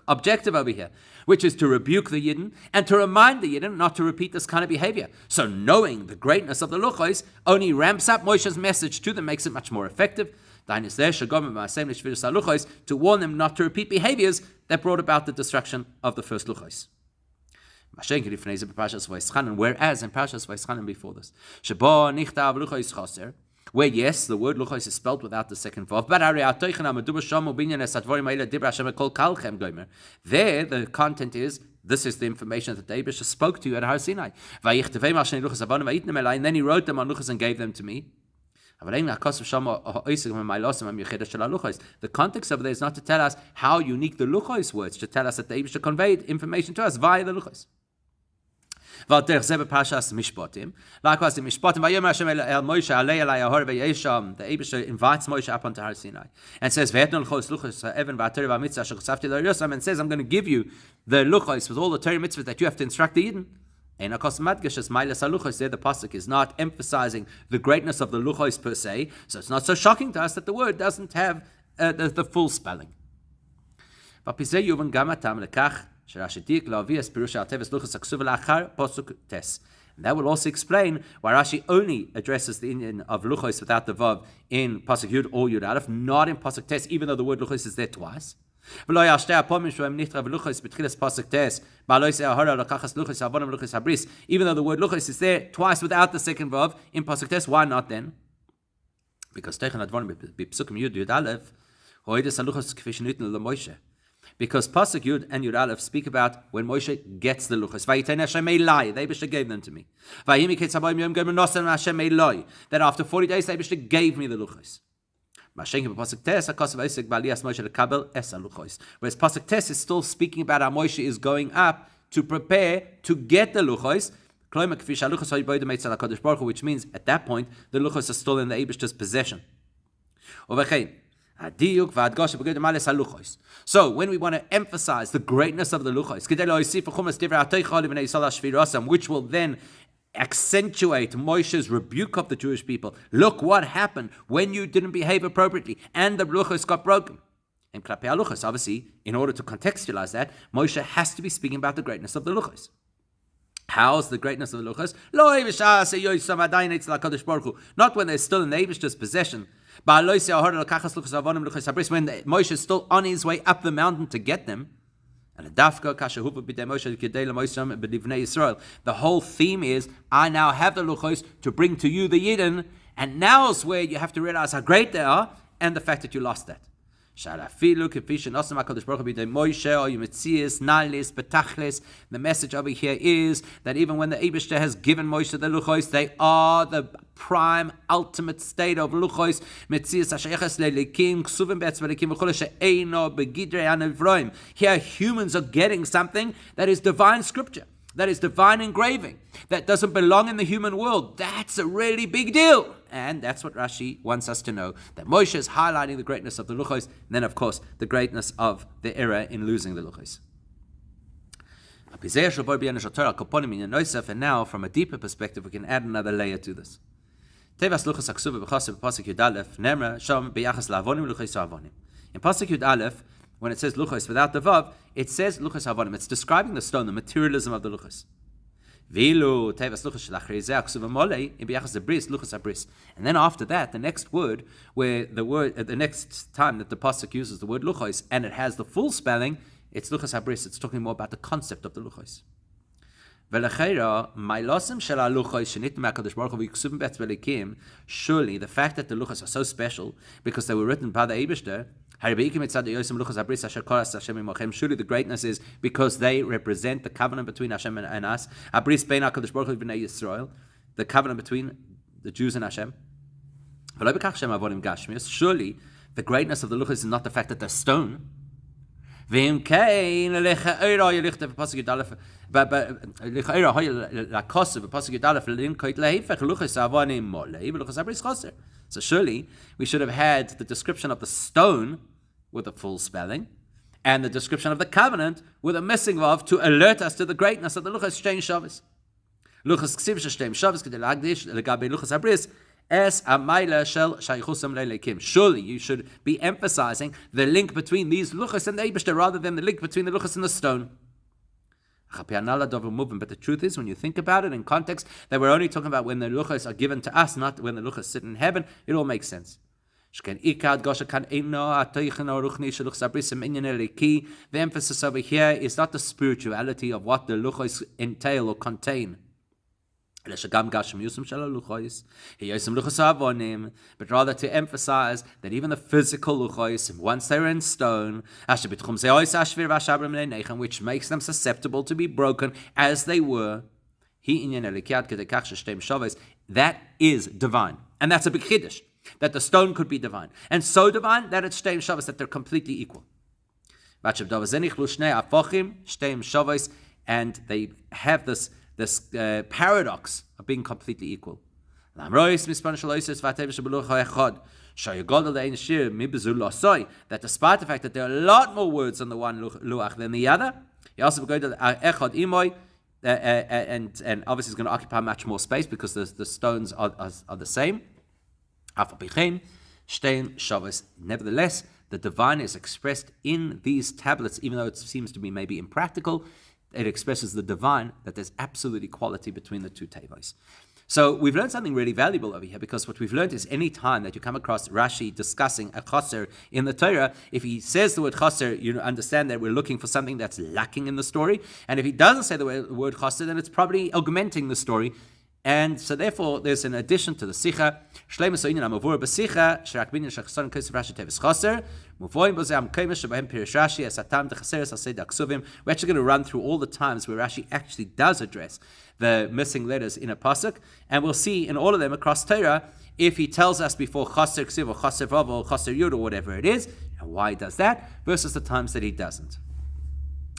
objective over here, which is to rebuke the Yidden and to remind the Yidden not to repeat this kind of behavior. So knowing the greatness of the luchos only ramps up Moshe's message to them, makes it much more effective. To warn them not to repeat behaviors that brought about the destruction of the first luchos. Whereas in Parshas Vayischanan before this, where yes, the word luchos is spelled without the second vav, but there the content is, this is the information that the Eibusha spoke to you at Har Sinai. And then he wrote them on luchos and gave them to me. The context of there is not to tell us how unique the luchos were, it's to tell us that the Eibusha conveyed information to us via the luchos. Likewise, in Mishpatim, the Eibusha invites Moshe up onto Har Sinai and says, and says, I'm going to give you the luchos with all the Torah mitzvahs that you have to instruct the Yidden. There the pasuk is not emphasizing the greatness of the luchos per se, so it's not so shocking to us that the word doesn't have the full spelling. And that will also explain why Rashi only addresses the Indian of luchos without the vav in pasuk Yud or Yud Aleph, not in pasuk Tes, even though the word luchos is there twice. Even though the word luchos is there twice without the second vav in pasuk Tes, why not then? Because Because pasuk Yud and Yud Aleph speak about when Moshe gets the luchos. The Eibusha gave them to me. That after 40 days the Eibusha gave me the luchos. Whereas pasuk Tes is still speaking about how Moshe is going up to prepare to get the luchos. Which means at that point the luchos are still in the Eibusha's possession. So when we want to emphasize the greatness of the luchos, which will then accentuate Moshe's rebuke of the Jewish people. Look what happened when you didn't behave appropriately and the luchos got broken. And klape luchos, obviously, in order to contextualize that, Moshe has to be speaking about the greatness of the luchos. How's the greatness of the luchos? Not when they're still in the Eibusha's possession. When Moshe is still on his way up the mountain to get them. And the whole theme is, I now have the luchos to bring to you the Yidden, and now's where you have to realize how great they are, and the fact that you lost that. The message over here is that even when the Eibusha has given Moshe the luchos, they are the prime, ultimate state of luchos. Here humans are getting something that is divine scripture, that is divine engraving, that doesn't belong in the human world. That's a really big deal. And that's what Rashi wants us to know, that Moshe is highlighting the greatness of the luchos, and then of course the greatness of the error in losing the luchos. And now from a deeper perspective we can add another layer to this. In Pasuk Yud Aleph, when it says luchos without the vav, it says luchos havonim. It's describing the stone, the materialism of the luchos. And then after that, the next word, the next time that the pasuk uses the word luchos and it has the full spelling, it's luchos habris. It's talking more about the concept of the luchos. Surely, the fact that the luchos are so special because they were written by the Eibishter, surely the greatness is because they represent the covenant between Hashem and us. The covenant between the Jews and Hashem. Surely the greatness of the luchos is not the fact that they're stone. But so surely we should have had the description of the stone with a full spelling and the description of the covenant with a missing vav to alert us to the greatness of the luchos shtein shavis. Luchos ksiv shtein shavis kedei lagdish legabe luchos habris. Surely you should be emphasizing the link between these luchos and the Eibishter rather than the link between the luchos and the stone. But the truth is, when you think about it in context, that we're only talking about when the luchos are given to us, not when the luchos sit in heaven. It all makes sense. The emphasis over here is not the spirituality of what the luchos entail or contain, but rather to emphasize that even the physical luchos, once they're in stone, which makes them susceptible to be broken as they were, that is divine. And that's a big chiddush, that the stone could be divine. And so divine that it's shteim shavis, that they're completely equal. And they have this paradox of being completely equal. That despite the fact that there are a lot more words on the one luach than the other, you also go to echad imoy, and obviously it's going to occupy much more space because the stones are the same. Nevertheless, the divine is expressed in these tablets, even though it seems to be maybe impractical. It expresses the divine, that there's absolute equality between the two tevos. So we've learned something really valuable over here, because what we've learned is any time that you come across Rashi discussing a chaser in the Torah, if he says the word chaser, you understand that we're looking for something that's lacking in the story. And if he doesn't say the word chaser, then it's probably augmenting the story. And so therefore, there's an addition to the Sicha. We're actually going to run through all the times where Rashi actually does address the missing letters in a pasuk, and we'll see in all of them across Torah if he tells us before chaser ksiv or chaser vav or chaser yud or whatever it is, and why he does that, versus the times that he doesn't.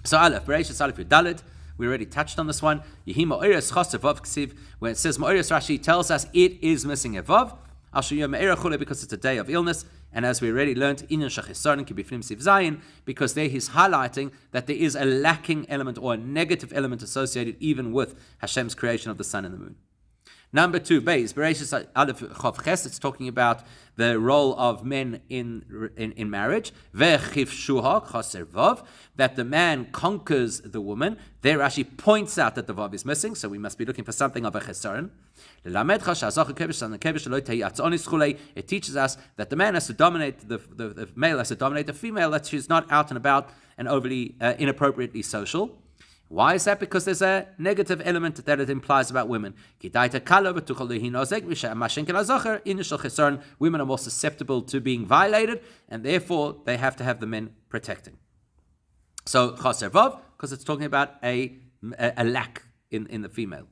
So Aleph, Bereishis Aleph Yud Dalet. We already touched on this one. Yehi ma'oris chaser vav ksiv. When it says ma'oris, Rashi tells us it is missing a vav. Because it's a day of illness, and as we already learned, because there he's highlighting that there is a lacking element or a negative element associated even with Hashem's creation of the sun and the moon. Number 2, Beis, Bereishis Aleph Chav Ches, it's talking about the role of men in marriage. Ve'chivshuha chaser vav, that the man conquers the woman. There Rashi points out that the vav is missing, so we must be looking for something of a chesaron. It teaches us that the man has to dominate, the male has to dominate the female, that she's not out and about and overly inappropriately social. Why is that? Because there's a negative element that it implies about women. Women are more susceptible to being violated, and therefore they have to have the men protecting. So chaser vav, because it's talking about a lack in the female.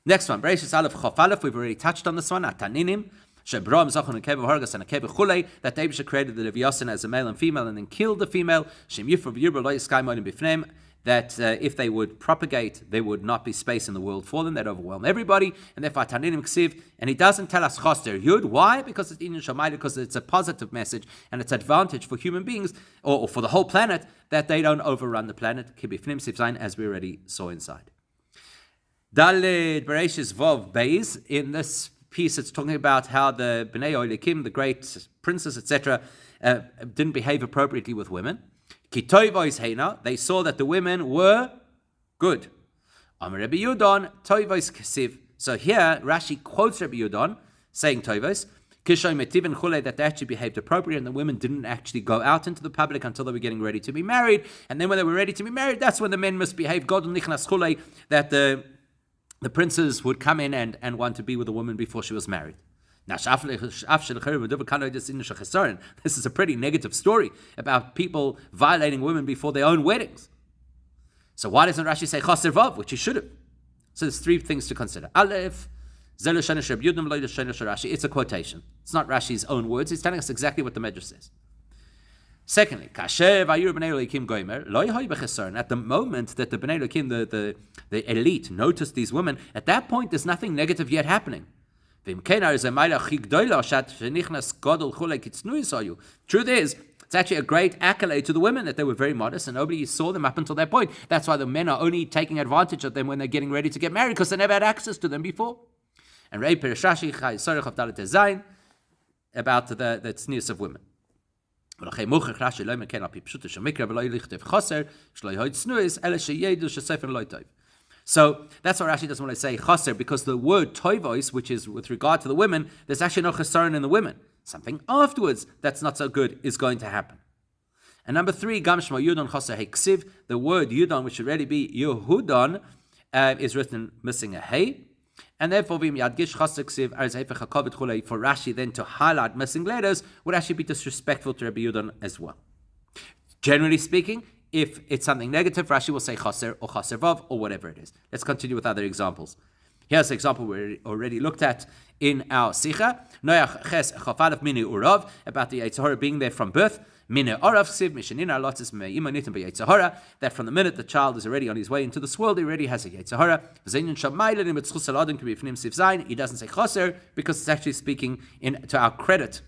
Next one, Bereishis Aleph Chof Aleph, we've already touched on this one. Ataninim, Shebram Zachon and Ekev Hargas and Ekev Chulei, that David created the Leviathan as a male and female and then killed the female. Shem Yifur V'Yirba Lo Yiskai Modim Bifneim, that if they would propagate, there would not be space in the world for them. They'd overwhelm everybody. And therefore, Taninim Ksiv, and he doesn't tell us Chaster Yud. Why? Because it's Inyan Shamayla, because it's a positive message and it's advantage for human beings or for the whole planet that they don't overrun the planet. Kibifnim Siv Zayin, as we already saw inside. Daled Bereishis Vav Beis. In this piece, it's talking about how the Bnei Olikim, the great princes, etc., didn't behave appropriately with women. Kitoivois Heina, they saw that the women were good. Amar Rabbi Yudon, Toivois Kesiv. So here, Rashi quotes Rabbi Yudon, saying Toivois, that they actually behaved appropriately, and the women didn't actually go out into the public until they were getting ready to be married. And then when they were ready to be married, that's when the men misbehaved. That the princes would come in and want to be with a woman before she was married. Now, this is a pretty negative story about people violating women before their own weddings. So why doesn't Rashi say chaser vav, which he should have? So there's three things to consider. Aleph, it's a quotation. It's not Rashi's own words. He's telling us exactly what the Medrash says. Secondly, at the moment that the Bnei Elokim, the elite, noticed these women, at that point there's nothing negative yet happening. Truth is, it's actually a great accolade to the women that they were very modest and nobody saw them up until that point. That's why the men are only taking advantage of them when they're getting ready to get married, because they never had access to them before. And Rabbi Perish Rashi about the tznius of women. So that's why Rashi doesn't want to say chaser, because the word toivos, which is with regard to the women, there's actually no chasaron in the women. Something afterwards that's not so good is going to happen. And number three, gam shmo yudon chaser heksiv, the word yudon, which should really be yehudon, is written missing a hey. And therefore, for Rashi then to highlight missing letters would actually be disrespectful to Rabbi Yudon as well. Generally speaking, if it's something negative, Rashi will say chaser or chaser vav or whatever it is. Let's continue with other examples. Here's an example we already looked at in our Sicha. Noach ches chafalav mini urav, about the Yetzer Hara being there from birth. Mine orav siv mishenina lotzis me'imonitim beYetzer Hara, that from the minute the child is already on his way into this world, he already has a Yetzer Hara. He doesn't say chaser because it's actually speaking to our credit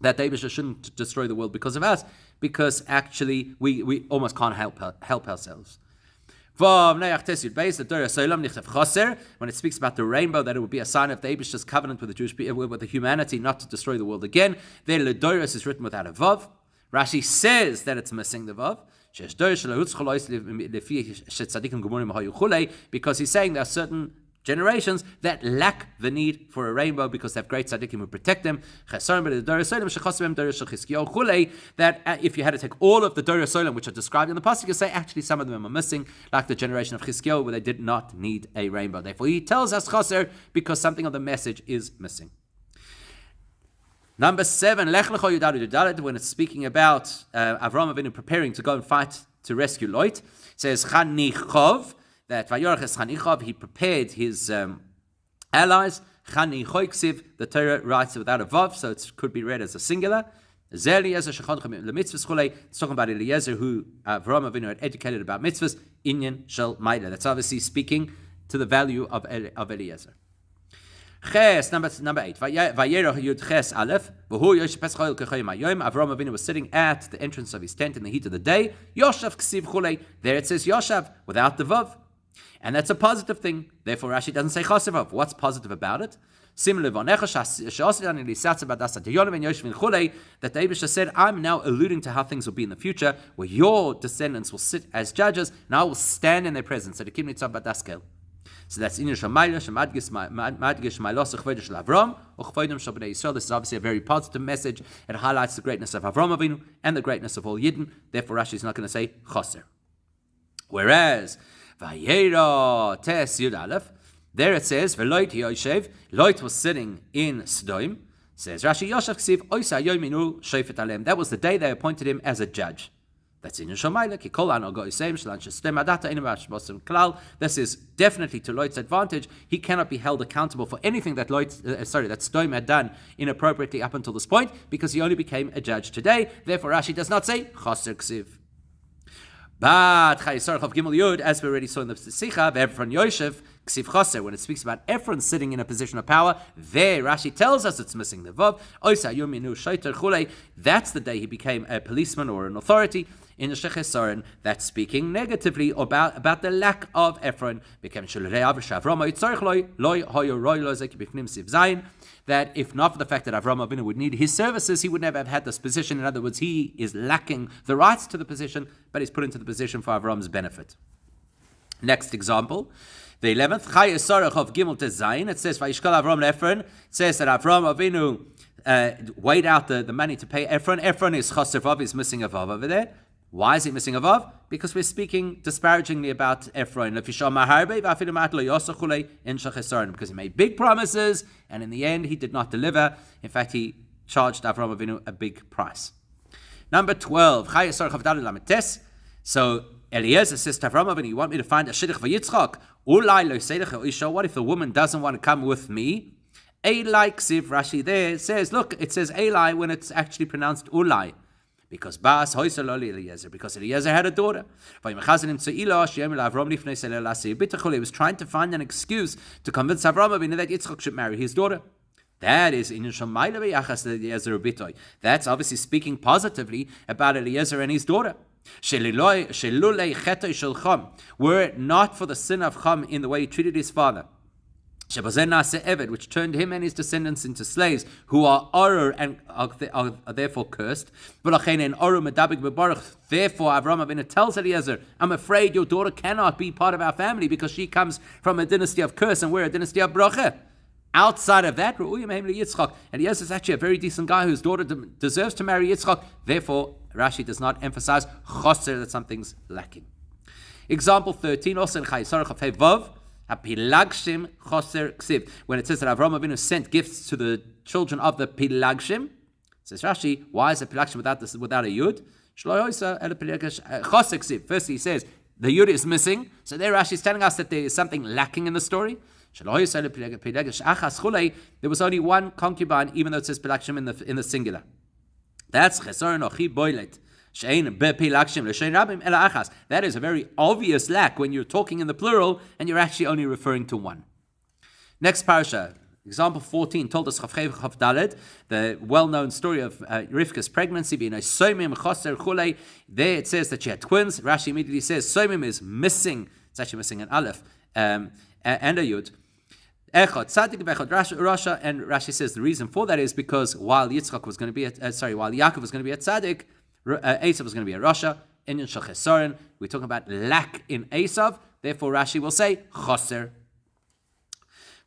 that David shouldn't destroy the world because of us, because actually we almost can't help ourselves. When it speaks about the rainbow, that it would be a sign of the Eibishter's covenant with the Jewish people, with the humanity, not to destroy the world again. There, Ledoros is written without a vav. Rashi says that it's missing the vav, because he's saying there are certain generations that lack the need for a rainbow because they have great tzaddikim who protect them. That if you had to take all of the Torah Solam which are described in the pasuk, you say actually some of them are missing, like the generation of Chizkiyahu where they did not need a rainbow. Therefore, he tells us chaser because something of the message is missing. Number 7, Lech Lecho Yudadu Yudalet, when it's speaking about Avraham Avinu preparing to go and fight to rescue Lot, says Chanichov, that Vayorches Chanichov, he prepared his allies. Chanichoiksiv, the Torah writes without a vav, so it could be read as a singular. Zeliezer Shechonchim LeMitzvahs Chulei, it's talking about Eliezer who Avraham Avinu had educated about mitzvahs, Inyan Shel Maila. That's obviously speaking to the value of Eliezer. Ches, number 8. Vayerach Yud Ches Aleph. Avraham Avinu was sitting at the entrance of his tent in the heat of the day. Yoshav Ksiv Chulei. There it says Yoshav without the vav, and that's a positive thing. Therefore, Rashi doesn't say Chaser vav. What's positive about it? Similar that the Eibishter said, I'm now alluding to how things will be in the future, where your descendants will sit as judges, and I will stand in their presence. So that's Inyan Shel Maila, Shemadgish Mailos Chvodah Shel Avram, Uchvodim Shel Bnei Yisrael. This is obviously a very positive message. It highlights the greatness of Avram Avinu and the greatness of all Yidden. Therefore, Rashi is not going to say Chaser. Whereas Vayera Tes Yud Aleph, there it says Veloit Yoshev. Lot was sitting in Sodom. Says Rashi Yoshev Ksiv Oisa Yominu Shofet Alem. That was the day they appointed him as a judge. That's in Yishomayla. This is definitely to Lot's advantage. He cannot be held accountable for anything that that Sodom had done inappropriately up until this point, because he only became a judge today. Therefore, Rashi does not say Chaser Ksiv. But Chayisar Chav Gimel Yud, as we already saw in the Sicha, Ephron Yoshev Ksiv Chaser, when it speaks about Ephron sitting in a position of power, there Rashi tells us it's missing the vav. Oisa Yominu Shaiter Chulei. That's the day he became a policeman or an authority. In the Shechesaron, that's speaking negatively about the lack of Ephron. That if not for the fact that Avraham Avinu would need his services, he would never have had this position. In other words, he is lacking the rights to the position, but he's put into the position for Avraham's benefit. Next example, the 11th, Chayei Sarach of Gimel Tezayin. It says, Vayishkal Avram Ephron. It says that Avraham Avinu weighed out the money to pay Ephron. Ephron is Choser Vav, is missing a Vav over there. Why is he missing a Vav? Because we're speaking disparagingly about Ephron. Because he made big promises, and in the end, he did not deliver. In fact, he charged Avraham Avinu a big price. Number 12. So Eliezer says to Avraham Avinu, you want me to find a shidduch for Yitzchak? What if the woman doesn't want to come with me? Eli Ksiv, Rashi there says, look, it says Eli when it's actually pronounced Ulai. Because because Eliezer had a daughter. He was trying to find an excuse to convince Avraham Avinu that Yitzchak should marry his daughter. That is that's obviously speaking positively about Eliezer and his daughter. Were it not for the sin of Cham in the way he treated his father, which turned him and his descendants into slaves, who are Orur and are therefore cursed. Therefore, Avraham Avinu tells Eliezer, I'm afraid your daughter cannot be part of our family because she comes from a dynasty of curse and we're a dynasty of bracha. Outside of that, Eliezer is actually a very decent guy whose daughter deserves to marry Yitzchak. Therefore, Rashi does not emphasize choser, that something's lacking. Example 13, also in Chayesarach of Vav, Pilagshim choser ksiv. When it says that Avraham Avinu sent gifts to the children of the Pilagshim, says Rashi, why is a Pilagshim without a yud? Firstly, he says the yud is missing. So there Rashi is telling us that there is something lacking in the story. There was only one concubine, even though it says Pilagshim in the singular. That's chesaron ochi boilet. That is a very obvious lack when you're talking in the plural and you're actually only referring to one. Next parasha, example 14, told us the well-known story of Rivka's pregnancy. There it says that she had twins. Rashi immediately says Soimim is missing. It's actually missing an aleph and a yud. Echad tzaddik v'echad rasha, and Rashi says the reason for that is because while Yaakov was going to be a tzaddik, Esav was going to be a rasha. Inyan shel chesaron. We're talking about lack in Esav. Therefore, Rashi will say choser.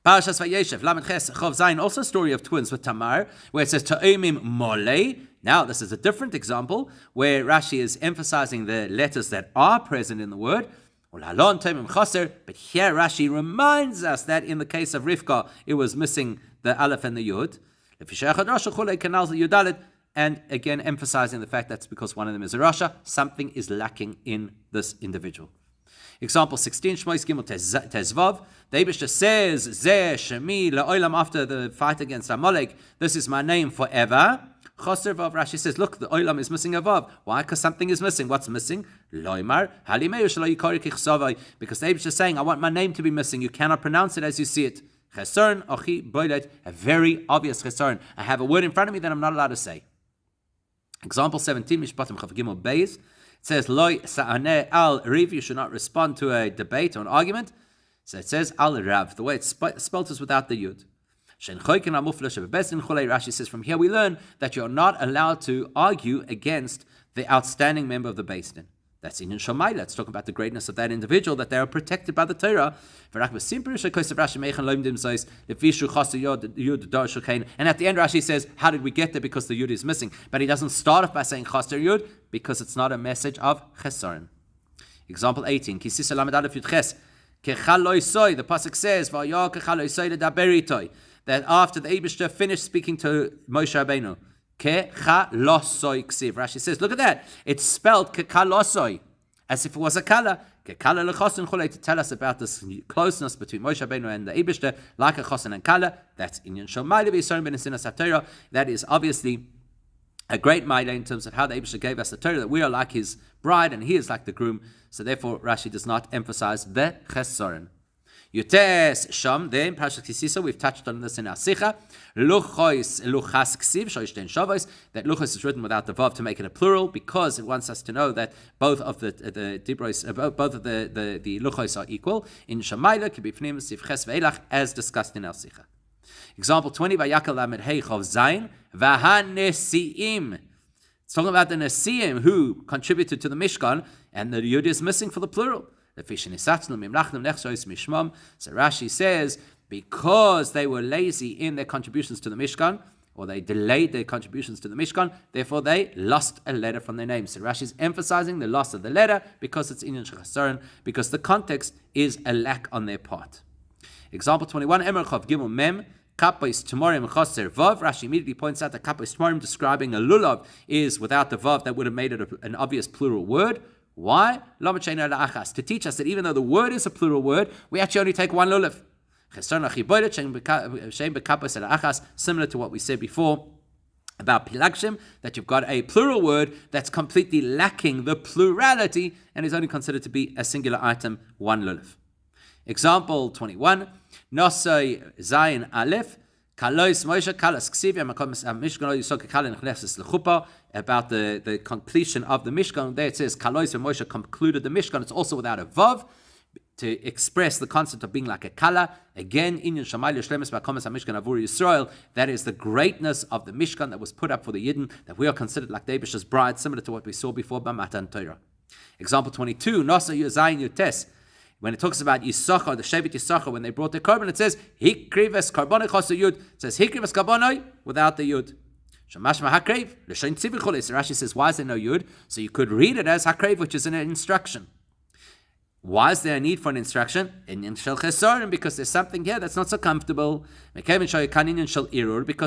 Parashas Vayeshev, Lamed Ches Chov Zayin, also a story of twins with Tamar, where it says Ta'omim Mole. Now, this is a different example where Rashi is emphasizing the letters that are present in the word. But here Rashi reminds us that in the case of Rivka, it was missing the aleph and the yud. And again, emphasizing the fact that's because one of them is a rasha, something is lacking in this individual. Example 16, Shmois Gimel Tezvav. The Eibishter says, Zeh Shemi La'olam, after the fight against Amalek, this is my name forever. Choser Vav, Rashi says, look, the Olam is missing a Vav. Why? Because something is missing. What's missing? Loimar Halimeu Shelo Yikori Kichsavai. Because the Eibishter is saying, I want my name to be missing. You cannot pronounce it as you see it. Chesaron Ochi Boilet, a very obvious chesaron. I have a word in front of me that I'm not allowed to say. Example 17, Mishpatim Chav Gimel Beis. It says, Loi Sa'aneh Al Riv, you should not respond to a debate or an argument. So it says, Al Rav. The way it's spelled is without the Yud. Rashi says, from here we learn that you're not allowed to argue against the outstanding member of the Beis Din. That's in Shomai. Let's talk about the greatness of that individual, that they are protected by the Torah. And at the end, Rashi says, how did we get there? Because the Yud is missing. But he doesn't start off by saying Chaser Yud, because it's not a message of Chesaron. Example 18. The pasuk says, that after the Eibishter finished speaking to Moshe Rabbeinu, Rashi says, look at that. It's spelled Kechalosoi, as if it was a kala. To tell us about this closeness between Moshe Rabbeinu and the Eibishter, like a chosen and kala. That's Inyan Shomai V'Yisrael Ben Esinas HaTorah. That is obviously a great maila in terms of how the Eibishter gave us the Torah, that we are like his bride and he is like the groom. So therefore, Rashi does not emphasize the chesaron. Yutes Sham, then Parashat Kisisa, we've touched on this in our Sicha. Luchos Luchas Ksiv, Shoishten Shavos, that Luchos is written without the Vav to make it a plural, because it wants us to know that both of the Luchos are equal. In Shamayla, Kibifnim, Sivches Ve'elach, as discussed in our Sicha. Example 20, Vayakal Lamed Hei Chov Zayin, Vahanesiim. It's talking about the Nesiim who contributed to the Mishkan, and the Yud is missing for the plural. So Rashi says, because they were lazy in their contributions to the Mishkan, or they delayed their contributions to the Mishkan, therefore they lost a letter from their name. So Rashi is emphasizing the loss of the letter because it's inyan shechasaron, because the context is a lack on their part. Example 21, Emer Chav Gimel Mem, Kapos Tmorim Chaser Vav. Rashi immediately points out that Kapos Tmorim, describing a lulav, is without the vav. That would have made it an obvious plural word. Why? To teach us that even though the word is a plural word, we actually only take one lulav. Similar to what we said before about pilagshim, that you've got a plural word that's completely lacking the plurality and is only considered to be a singular item, one lulav. Example 21, Nosai Zayin Aleph, Kalois Moshe Kalas Ksivya Mishkan Yisok Kalin Chnesses Lechupa, about the completion of the Mishkan. There it says Kalois and Moshe concluded the Mishkan. It's also without a vav to express the concept of being like a kala. Again, Inyan Shamayl Yishlemes B'Komes HaMishkan Avur Yisrael. That is the greatness of the Mishkan that was put up for the Yidden, that we are considered like David's bride, similar to what we saw before by Matan Torah. Example 22, Nosa Yuzayin Yutes. When it talks about Yisachar, the Shevet Yisachar, when they brought their korban, it says Hikrives Karbonai Chasu Yud. It says Hikrives Karbonai without the Yud. Shamash Mahakrev L'Shein Tzivul Chole. So Rashi says, why is there no Yud? So you could read it as Hakrev, which is an instruction. Why is there a need for an instruction? Because there's something here that's not so comfortable. Because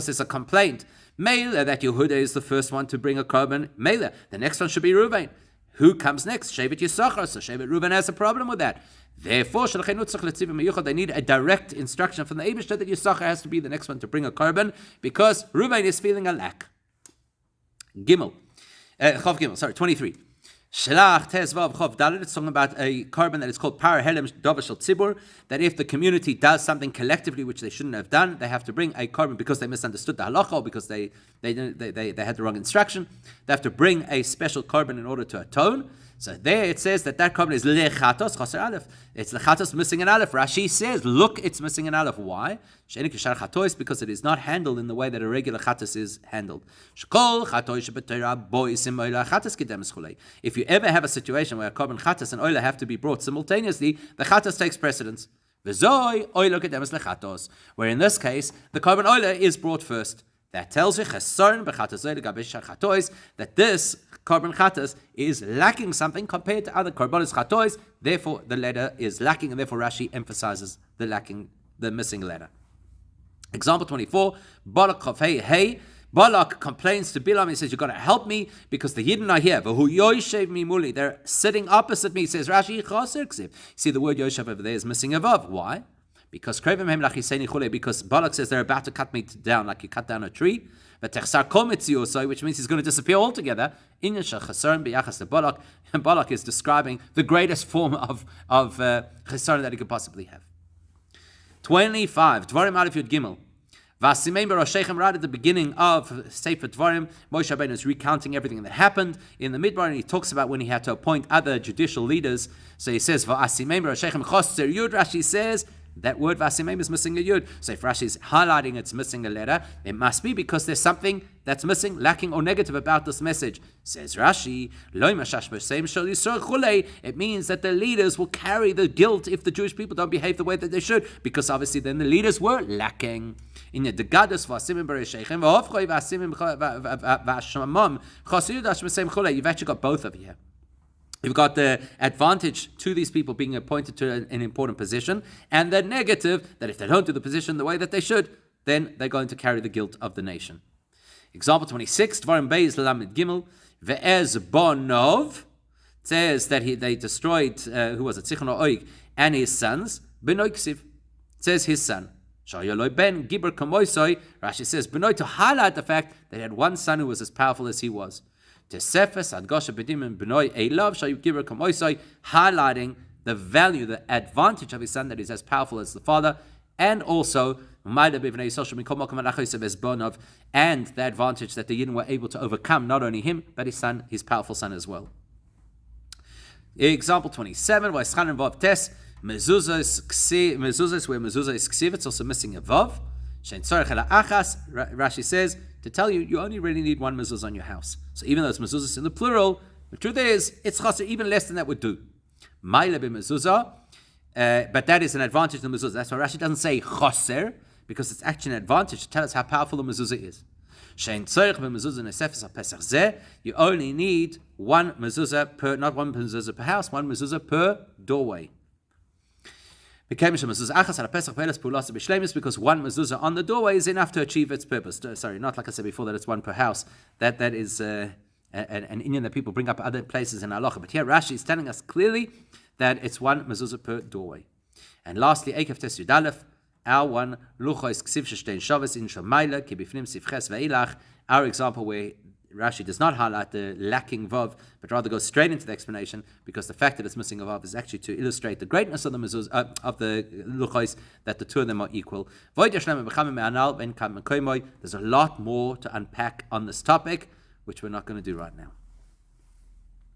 there's a complaint. Mela, that Yehuda is the first one to bring a korban. Mela, the next one should be Reuven. Who comes next? Shevet Yisachar. So Shevet Reuven has a problem with that. Therefore, they need a direct instruction from the Eibishter that Yisachar has to be the next one to bring a korban, because Reuven is feeling a lack. Chav Gimel, 23. Shelach Tes Vav Chav Dalet. It's talking about a korban that is called Parahelem Dover Shel Tzibur, that if the community does something collectively which they shouldn't have done, they have to bring a korban because they misunderstood the halacha, or because they had the wrong instruction. They have to bring a special korban in order to atone. So there it says that korban is lechatos chaser aleph. It's lechatos missing an aleph. Rashi says, look, it's missing an aleph. Why? Because it is not handled in the way that a regular chatos is handled. If you ever have a situation where a korban chatos and oila have to be brought simultaneously, the chatos takes precedence. Where in this case, the korban oila is brought first. That tells you that this korban chatos is lacking something compared to other korbanos chatois. Therefore, the letter is lacking, and therefore Rashi emphasizes the missing letter. Example 24, Balak Chafei Hey. Balak complains to Bilam. He says, "You've got to help me because the Yidden are here. They're sitting opposite me." He says, Rashi chaser ksiv. See, the word Yoshev over there is missing a vav. Why? Because Balak says they're about to cut me down like you cut down a tree. Which means he's going to disappear altogether. And Balak is describing the greatest form of chesaron that he could possibly have. 25. Dvarim Aleph Yud Gimel. Right at the beginning of Sefer Dvarim, Moshe Rabbeinu is recounting everything that happened in the Midbar, and he talks about when he had to appoint other judicial leaders. So he says, Rashi says, that word Vasimim is missing a yud. So if Rashi is highlighting it's missing a letter, it must be because there's something that's missing, lacking, or negative about this message. Says Rashi, it means that the leaders will carry the guilt if the Jewish people don't behave the way that they should, because obviously then the leaders were lacking. In the Degadas Vasimim Bereshechem, you've actually got both of you here. You've got the advantage to these people being appointed to an important position, and the negative that if they don't do the position the way that they should, then they're going to carry the guilt of the nation. Example 26, Dvarim Beis Lamed Gimel, Ve'ez Bonov, says that they destroyed, who was it, Sichon Oig, and his sons, Benoy Ksiv, says his son. Shayoloi Ben Gibber Kamoisoi, Rashi says, Benoy, to highlight the fact that he had one son who was as powerful as he was. Highlighting the value, the advantage of his son, that he's as powerful as the father, and also and the advantage that the Yidden were able to overcome not only him, but his son, his powerful son as well. Example 27, where Schanan Vav Tes, mezuzah, where mezuzah is ksiv, it's also missing a vav. Rashi says, to tell you, you only really need one mezuzah on your house. So even though it's mezuzah in the plural, the truth is, it's chaser, even less than that would do. Maila b'mezuzah, but that is an advantage to the mezuzah. That's why Rashi doesn't say chaser, because it's actually an advantage to tell us how powerful the mezuzah is. You only need one mezuzah per, not one mezuzah per house, one mezuzah per doorway. Because one mezuzah on the doorway is enough to achieve its purpose. Sorry, not like I said before that it's one per house. That is an Indian that people bring up other places in halacha. But here Rashi is telling us clearly that it's one mezuzah per doorway. And lastly, Ekev Tes Yud Aleph, our one luchos ksiv shestein shavas in shamayla ki bifnim sivches ve'ilach. Our example where Rashi does not highlight the lacking vav, but rather goes straight into the explanation, because the fact that it's missing a vav is actually to illustrate the greatness of the mezuzah, of the luchos, that the two of them are equal. There's a lot more to unpack on this topic, which we're not going to do right now.